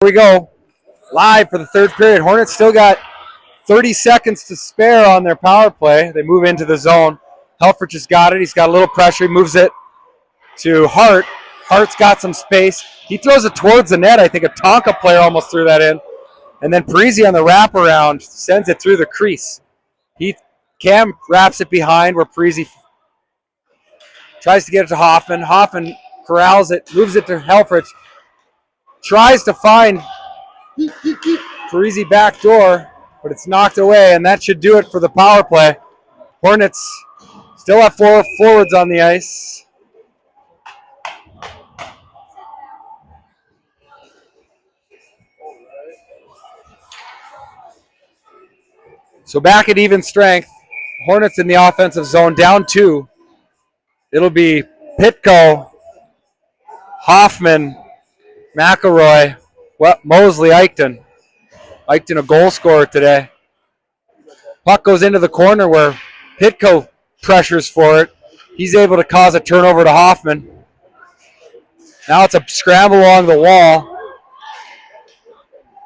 we go. Live for the third period. Hornets still got 30 seconds to spare on their power play. They move into the zone. Helfrich has got it. He's got a little pressure. He moves it to Hart. Hart's got some space. He throws it towards the net. I think a Tonka player almost threw that in. And then Parisi on the wraparound sends it through the crease. Cam wraps it behind where Parisi tries to get it to Hoffman. Hoffman corrals it, moves it to Helfrich. Tries to find Parisi back door, but it's knocked away, and that should do it for the power play. Hornets still have 4 forwards on the ice. So back at even strength. Hornets in the offensive zone, down 2. It'll be Pitko, Hoffman, McElroy, Mosley, Eichten. Eichten a goal scorer today. Puck goes into the corner where Pitko pressures for it. He's able to cause a turnover to Hoffman. Now it's a scramble along the wall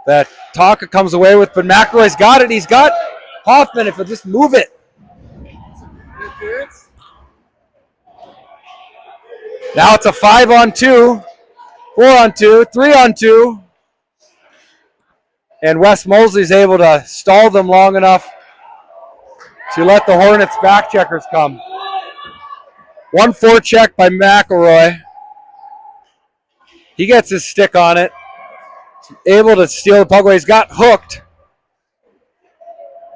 that Tonka comes away with, but McElroy's got it. He's got Hoffman if he'll just move it. Now it's a 5-on-2, 4-on-2, 3-on-2. And Wes Mosley's able to stall them long enough to let the Hornets back checkers come. 1-4 check by McElroy. He gets his stick on it. Able to steal the puck away. He's got hooked.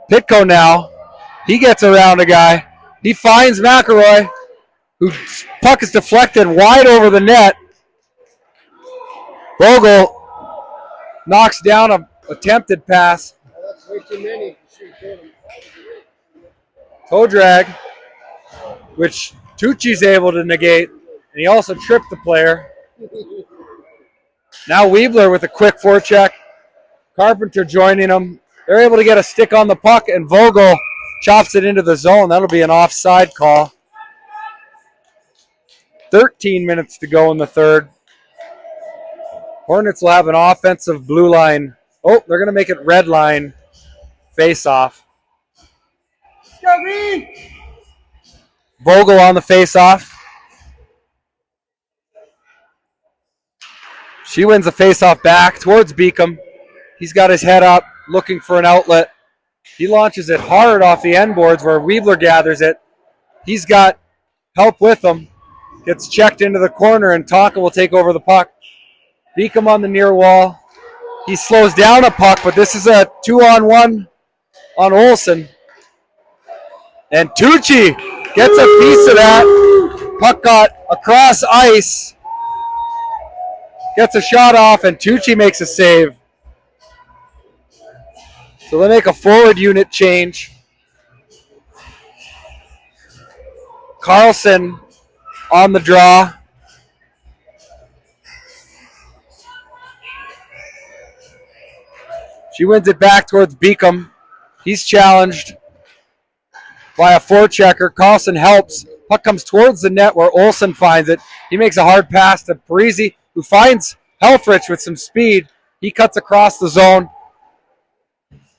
Pitko now. He gets around a guy. He finds McElroy, who puck is deflected wide over the net. Vogel knocks down a attempted pass. That's way too many. Toe drag, which Tucci's able to negate, and he also tripped the player. Now Weebler with a quick forecheck. Carpenter joining him. They're able to get a stick on the puck, and Vogel chops it into the zone. That'll be an offside call. 13 minutes to go in the third. Hornets will have an offensive blue line. Oh, they're going to make it red line face-off. Vogel on the face-off. She wins the face-off back towards Beacom. He's got his head up, looking for an outlet. He launches it hard off the end boards where Weebler gathers it. He's got help with him. Gets checked into the corner, and Tonka will take over the puck. Beacom on the near wall. He slows down a puck, but this is a 2-on-1 on Olsen. And Tucci gets a piece of that. Puck got across ice. Gets a shot off, and Tucci makes a save. So they make a forward unit change. Carlson on the draw. She wins it back towards Beacom. He's challenged by a forechecker. Carlson helps. Puck comes towards the net where Olsen finds it. He makes a hard pass to Parisi, who finds Helfrich with some speed. He cuts across the zone.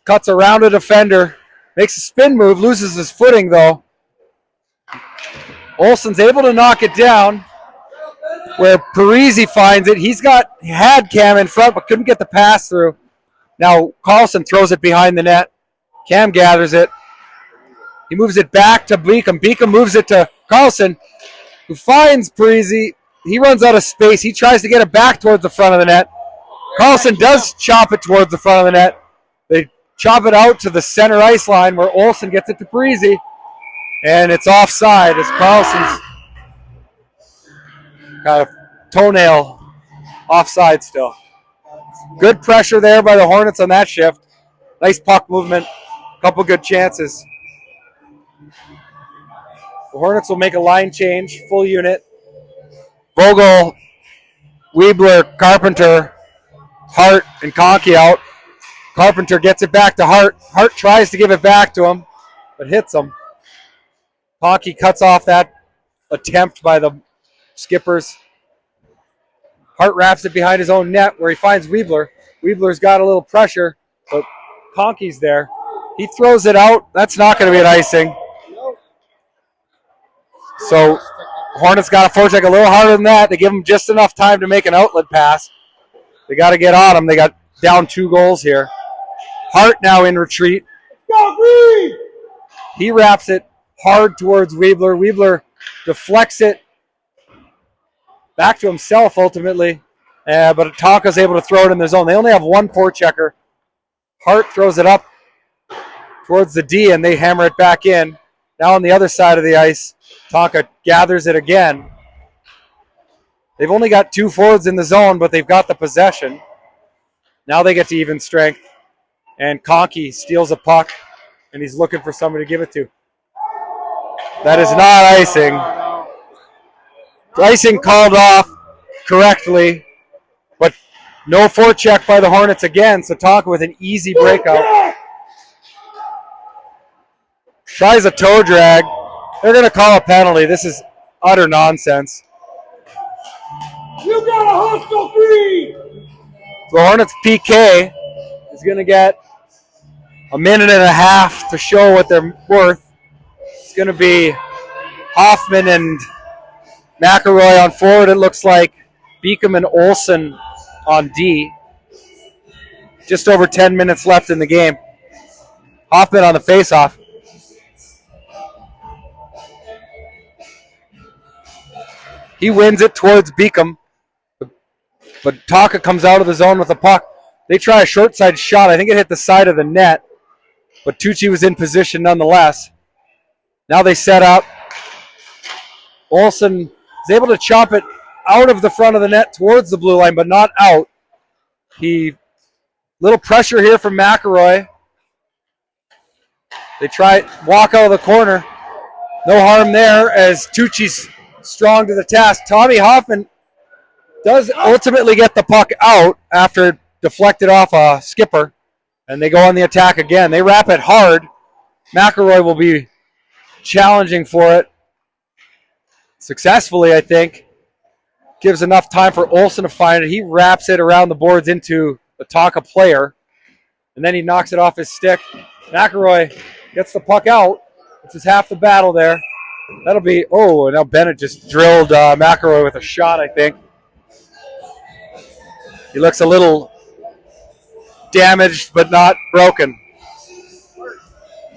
Cuts around a defender. Makes a spin move. Loses his footing, though. Olsen's able to knock it down where Parisi finds it. He had Cam in front, but couldn't get the pass through. Now Carlson throws it behind the net. Cam gathers it. He moves it back to Beacom. Beacom moves it to Carlson, who finds Parisi. He runs out of space. He tries to get it back towards the front of the net. Carlson does chop it towards the front of the net. They chop it out to the center ice line where Olsen gets it to Parisi. And it's offside as Carlson's kind of toenail offside still. Good pressure there by the Hornets on that shift. Nice puck movement. Couple good chances. The Hornets will make a line change, full unit. Vogel, Weebler, Carpenter, Hart, and Conkey out. Carpenter gets it back to Hart. Hart tries to give it back to him, but hits him. Conkey cuts off that attempt by the Skippers. Hart wraps it behind his own net where he finds Weebler. Weebler's got a little pressure, but Conky's there. He throws it out. That's not going to be an icing. So Hornets got to forecheck a little harder than that. They give them just enough time to make an outlet pass. They got to get on them. They got down 2 goals here. Hart now in retreat. He wraps it hard towards Weebler. Weebler deflects it back to himself ultimately, but Tonka's able to throw it in the zone. They only have 1 forechecker. Hart throws it up towards the D, and they hammer it back in. Now on the other side of the ice, Tonka gathers it again. They've only got 2 forwards in the zone, but they've got the possession. Now they get to even strength, and Conky steals a puck, and he's looking for somebody to give it to. That is not icing. Icing called off correctly, but no forecheck by the Hornets again, so Tonka with an easy breakout. Tries a toe drag. They're going to call a penalty. This is utter nonsense. You got a hostile 3! The Hornets PK is going to get a minute and a half to show what they're worth. It's going to be Hoffman and McElroy on forward. It looks like Beacom and Olsen on D. Just over 10 minutes left in the game. Hoffman on the faceoff. He wins it towards Beacom, but Tonka comes out of the zone with the puck. They try a short side shot. I think it hit the side of the net, but Tucci was in position nonetheless. Now they set up. Olsen is able to chop it out of the front of the net towards the blue line, but not out. Little pressure here from McElroy. They try walk out of the corner. No harm there as Tucci's strong to the task. Tommy Hoffman does ultimately get the puck out after it deflected off a skipper, and they go on the attack again. They wrap it hard. McElroy will be challenging for it successfully, I think. Gives enough time for Olsen to find it. He wraps it around the boards into the Tonka player, and then he knocks it off his stick. McElroy gets the puck out, which is half the battle there. That'll be, and now Bennett just drilled McElroy with a shot, I think. He looks a little damaged, but not broken.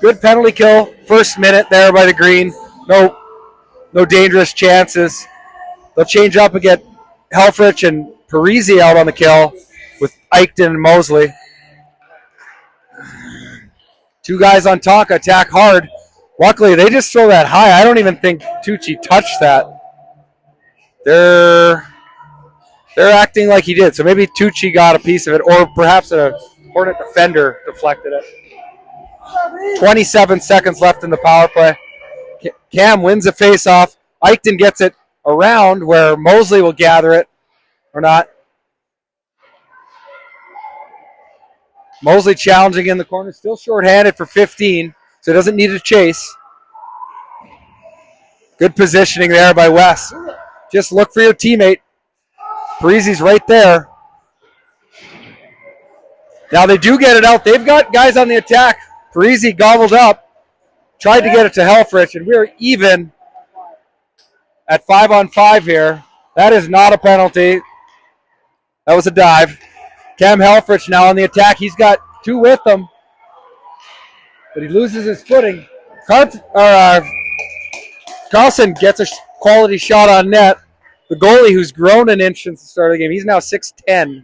Good penalty kill. First minute there by the Green. No dangerous chances. They'll change up and get Helfrich and Parisi out on the kill with Eichton and Mosley. 2 guys on Tonka attack hard. Luckily, they just throw that high. I don't even think Tucci touched that. They're acting like he did. So maybe Tucci got a piece of it, or perhaps a Hornet defender deflected it. 27 seconds left in the power play. Cam wins the faceoff. Eichton gets it around where Mosley will gather it, or not. Mosley challenging in the corner, still shorthanded for 15, so he doesn't need to chase. Good positioning there by Wes. Just look for your teammate. Parisi's right there. Now they do get it out. They've got guys on the attack. Parisi gobbled up. Tried to get it to Helfrich, and we're even at 5-on-5 here. That is not a penalty. That was a dive. Cam Helfrich now on the attack. He's got 2 with him, but he loses his footing. Carlson gets a quality shot on net. The goalie, who's grown an inch since the start of the game, he's now 6'10".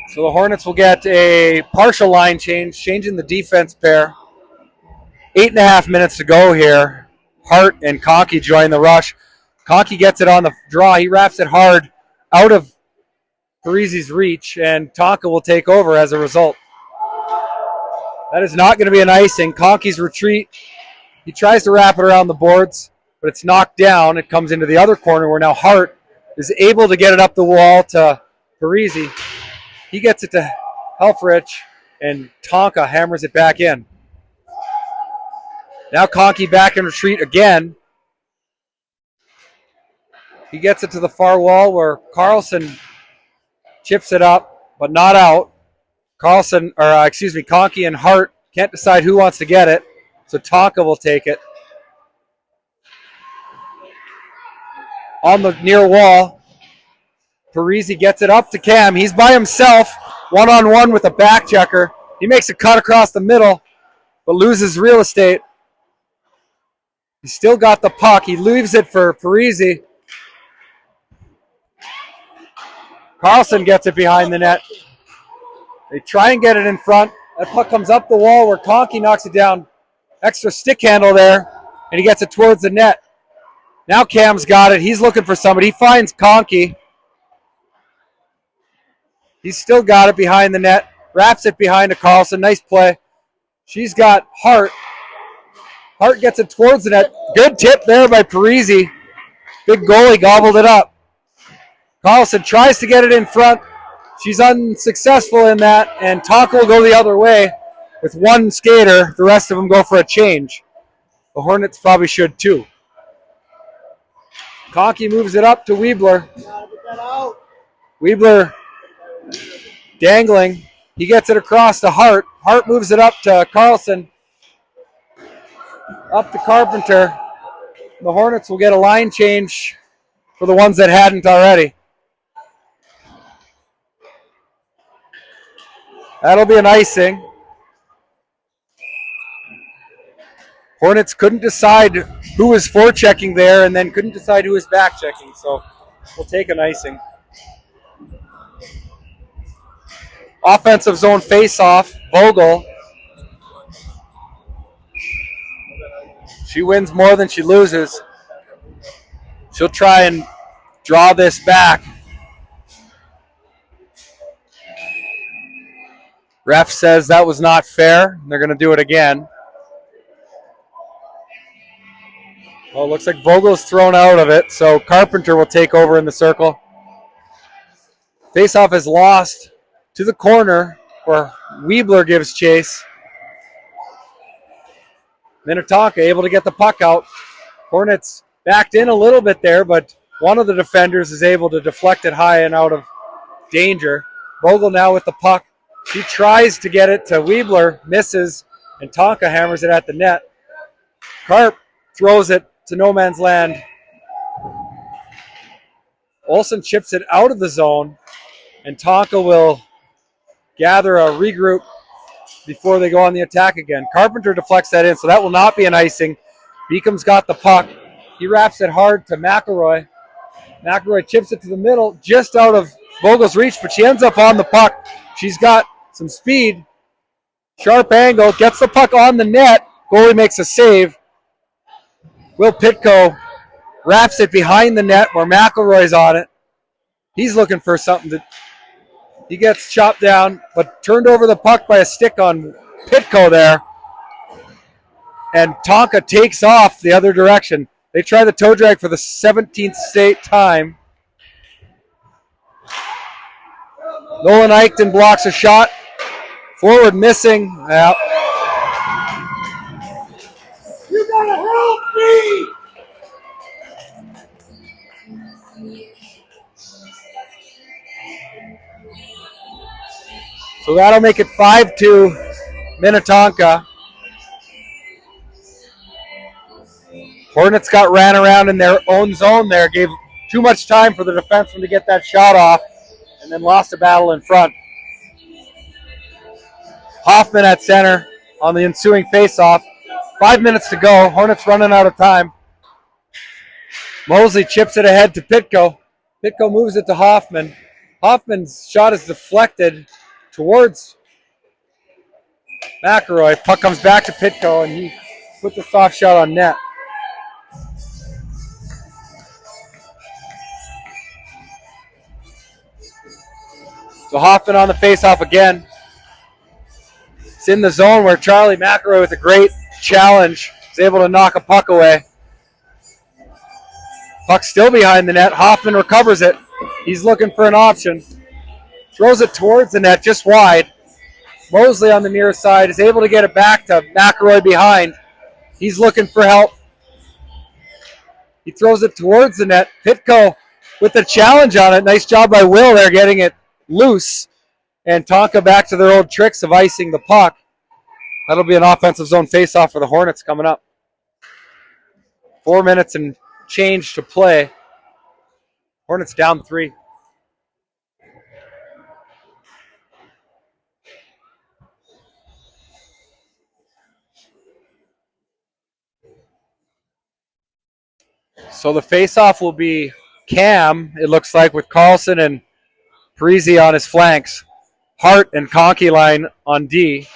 So the Hornets will get a partial line change, changing the defense pair. 8.5 minutes to go here. Hart and Conky join the rush. Conky gets it on the draw. He wraps it hard out of Parisi's reach, and Tonka will take over as a result. That is not going to be an icing. Conky's retreat. He tries to wrap it around the boards, but it's knocked down. It comes into the other corner where now Hart is able to get it up the wall to Parisi. He gets it to Helfrich, and Tonka hammers it back in. Now Conky back in retreat again. He gets it to the far wall where Carlson chips it up, but not out. Conkey and Hart can't decide who wants to get it, so Tonka will take it. On the near wall, Parisi gets it up to Cam. He's by himself, one-on-one with a back checker. He makes a cut across the middle, but loses real estate. He's still got the puck. He leaves it for Parisi. Carlson gets it behind the net. They try and get it in front. That puck comes up the wall where Conkey knocks it down. Extra stick handle there, and he gets it towards the net. Now Cam's got it. He's looking for somebody. He finds Conkey. He's still got it behind the net. Wraps it behind to Carlson. Nice play. She's got Hart. Hart gets it towards the net. Good tip there by Parisi. Big goalie gobbled it up. Carlson tries to get it in front. She's unsuccessful in that, and Tonka will go the other way with one skater. The rest of them go for a change. The Hornets probably should too. Conkey moves it up to Weebler. Weebler dangling. He gets it across to Hart. Hart moves it up to Carlson. Up to Carpenter. The Hornets will get a line change for the ones that hadn't already. That'll be an icing. Hornets couldn't decide who was forechecking there and then couldn't decide who was backchecking, so we'll take an icing. Offensive zone face-off, Vogel. She wins more than she loses. She'll try and draw this back. Ref says that was not fair. They're going to do it again. Well, it looks like Vogel's thrown out of it, so Carpenter will take over in the circle. Faceoff is lost to the corner where Weebler gives chase. Minnetonka able to get the puck out. Hornets backed in a little bit there, but one of the defenders is able to deflect it high and out of danger. Vogel now with the puck. She tries to get it to Weebler, misses, and Tonka hammers it at the net. Carp throws it to no man's land. Olsen chips it out of the zone, and Tonka will gather a regroup before they go on the attack again. Carpenter deflects that in, so that will not be an icing. Beacom's got the puck. He wraps it hard to McElroy. McElroy chips it to the middle, just out of Vogel's reach, but she ends up on the puck. She's got some speed. Sharp angle, gets the puck on the net. Goalie makes a save. Will Pitko wraps it behind the net where McElroy's on it. He's looking for something. He gets chopped down, but turned over the puck by a stick on Pitko there. And Tonka takes off the other direction. They try the toe drag for the 17th straight time. Nolan Eichten blocks a shot. Forward missing. Well, You gotta help me! so that'll make it 5-2 Minnetonka. Hornets ran around in their own zone there, gave too much time for the defenseman to get that shot off, and then lost a battle in front. Hoffman at center on the ensuing faceoff. 5 minutes to go. Hornets running out of time. Mosley chips it ahead to Pitko. Pitko moves it to Hoffman. Hoffman's shot is deflected towards McElroy. Puck comes back to Pitko, and he puts a soft shot on net. So Hoffman on the faceoff again. It's in the zone where Charlie McElroy with a great challenge is able to knock a puck away. Puck still behind the net. Hoffman recovers it. He's looking for an option. Throws it towards the net, just wide. Mosley on the near side is able to get it back to McElroy behind. He's looking for help. He throws it towards the net. Pitko with the challenge on it. Nice job by Will there getting it loose. And Tonka back to their old tricks of icing the puck. That'll be an offensive zone faceoff for the Hornets coming up. 4 minutes and change to play. Hornets down 3. So the faceoff will be Cam, it looks like, with Carlson and Parisi on his flanks. Hart and Conkey line on D.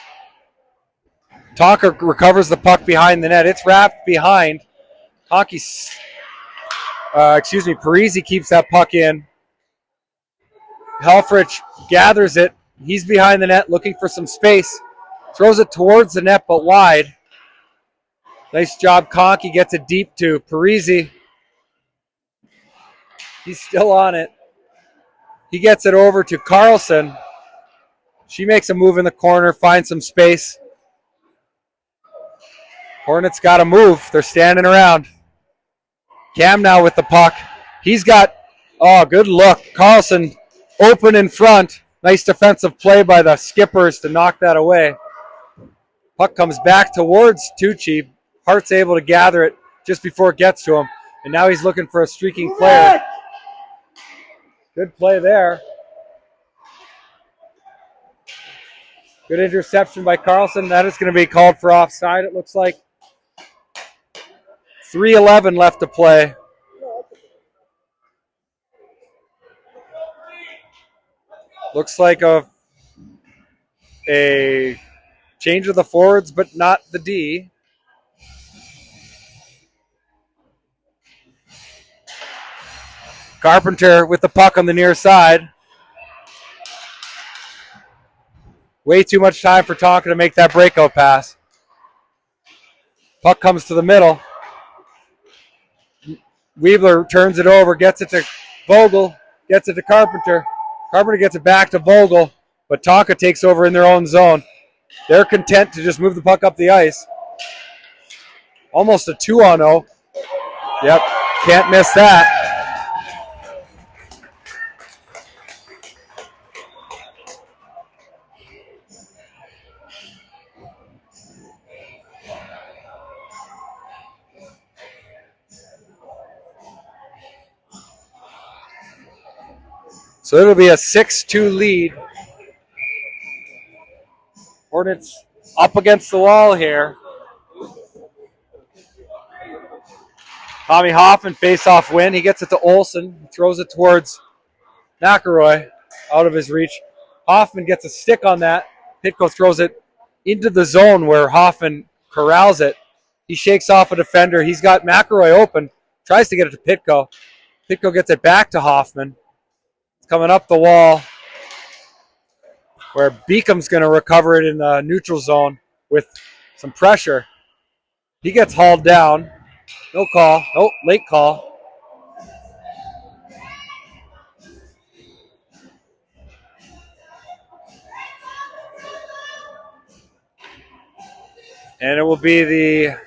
Tonka recovers the puck behind the net. It's wrapped behind. Parisi keeps that puck in. Helfrich gathers it. He's behind the net looking for some space. Throws it towards the net but wide. Nice job. Conkey gets it deep to Parisi. He's still on it. He gets it over to Carlson. She makes a move in the corner, finds some space. Hornets got to move. They're standing around. Cam now with the puck. He's got, good look. Carlson open in front. Nice defensive play by the Skippers to knock that away. Puck comes back towards Tucci. Hart's able to gather it just before it gets to him. And now he's looking for a streaking player. Good play there. Good interception by Carlson. That is going to be called for offside, it looks like. 3:11 left to play. Looks like a change of the forwards, but not the D. Carpenter with the puck on the near side. Way too much time for Tonka to make that breakout pass. Puck comes to the middle. Weebler turns it over, gets it to Vogel, gets it to Carpenter. Carpenter gets it back to Vogel, but Tonka takes over in their own zone. They're content to just move the puck up the ice. Almost a 2-on-0. Yep, can't miss that. So it'll be a 6-2 lead. Hornets up against the wall here. Tommy Hoffman face-off win. He gets it to Olsen. Throws it towards McElroy out of his reach. Hoffman gets a stick on that. Pitko throws it into the zone where Hoffman corrals it. He shakes off a defender. He's got McElroy open. Tries to get it to Pitko. Pitko gets it back to Hoffman. Coming up the wall where Beacon's going to recover it in the neutral zone with some pressure. He gets hauled down. No call. Oh, late call. And it will be the...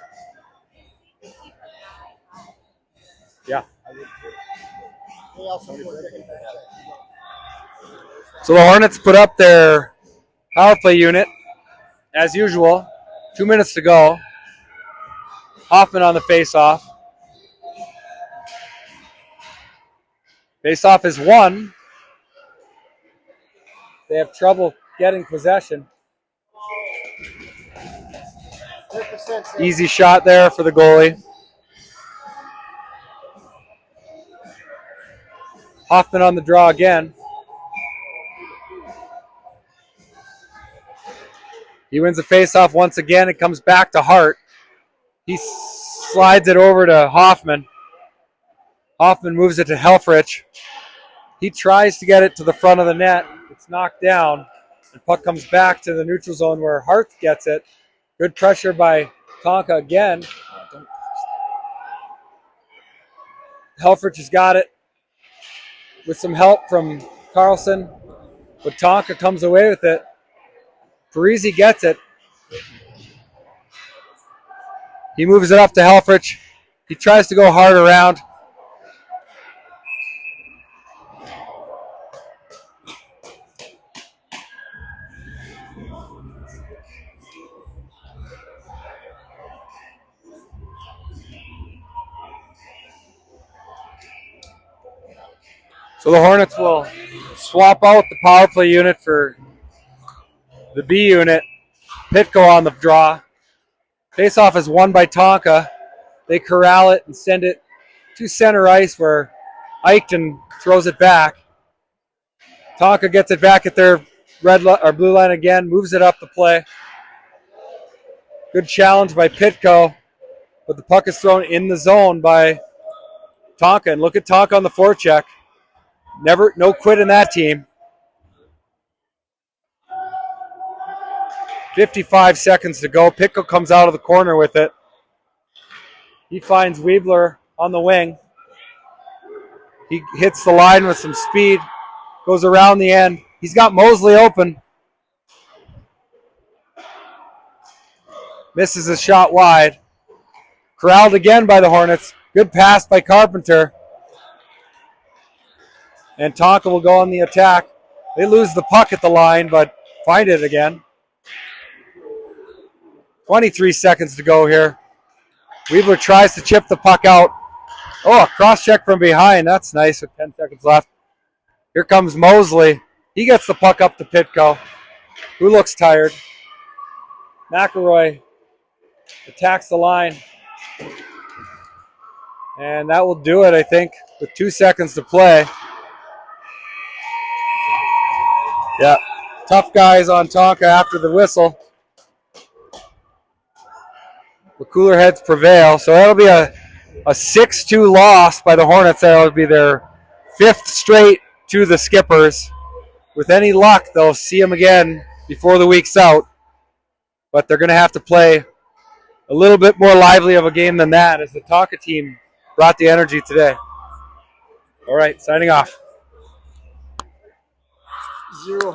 Yeah. So the Hornets put up their power play unit, as usual. 2 minutes to go. Hoffman on the face-off. Face-off is won. They have trouble getting possession. Easy shot there for the goalie. Hoffman on the draw again. He wins the face-off once again. It comes back to Hart. He slides it over to Hoffman. Hoffman moves it to Helfrich. He tries to get it to the front of the net. It's knocked down. The puck comes back to the neutral zone where Hart gets it. Good pressure by Tonka again. Helfrich has got it with some help from Carlson, but Tonka comes away with it. Parisi gets it. He moves it up to Helfrich. He tries to go hard around. So the Hornets will swap out the power play unit for the B unit. Pitko on the draw. Face-off is won by Tonka. They corral it and send it to center ice where Eichten throws it back. Tonka gets it back at their blue line again, moves it up the play. Good challenge by Pitko, but the puck is thrown in the zone by Tonka. And look at Tonka on the forecheck. No quit in that team. 55 seconds to go. Pitko comes out of the corner with it. He finds Weebler on the wing. He hits the line with some speed, goes around the end. He's got Mosley open. Misses a shot wide. Corralled again by the Hornets. Good pass by Carpenter. And Tonka will go on the attack. They lose the puck at the line, but find it again. 23 seconds to go here. Weebler tries to chip the puck out. Oh, a cross check from behind. That's nice with 10 seconds left. Here comes Mosley. He gets the puck up to Pitko, who looks tired. McElroy attacks the line. And that will do it, I think, with 2 seconds to play. Yeah, tough guys on Tonka after the whistle. The cooler heads prevail. So that'll be a 6-2 loss by the Hornets. That'll be their 5th straight to the Skippers. With any luck, they'll see them again before the week's out. But they're going to have to play a little bit more lively of a game than that, as the Tonka team brought the energy today. All right, signing off. 0.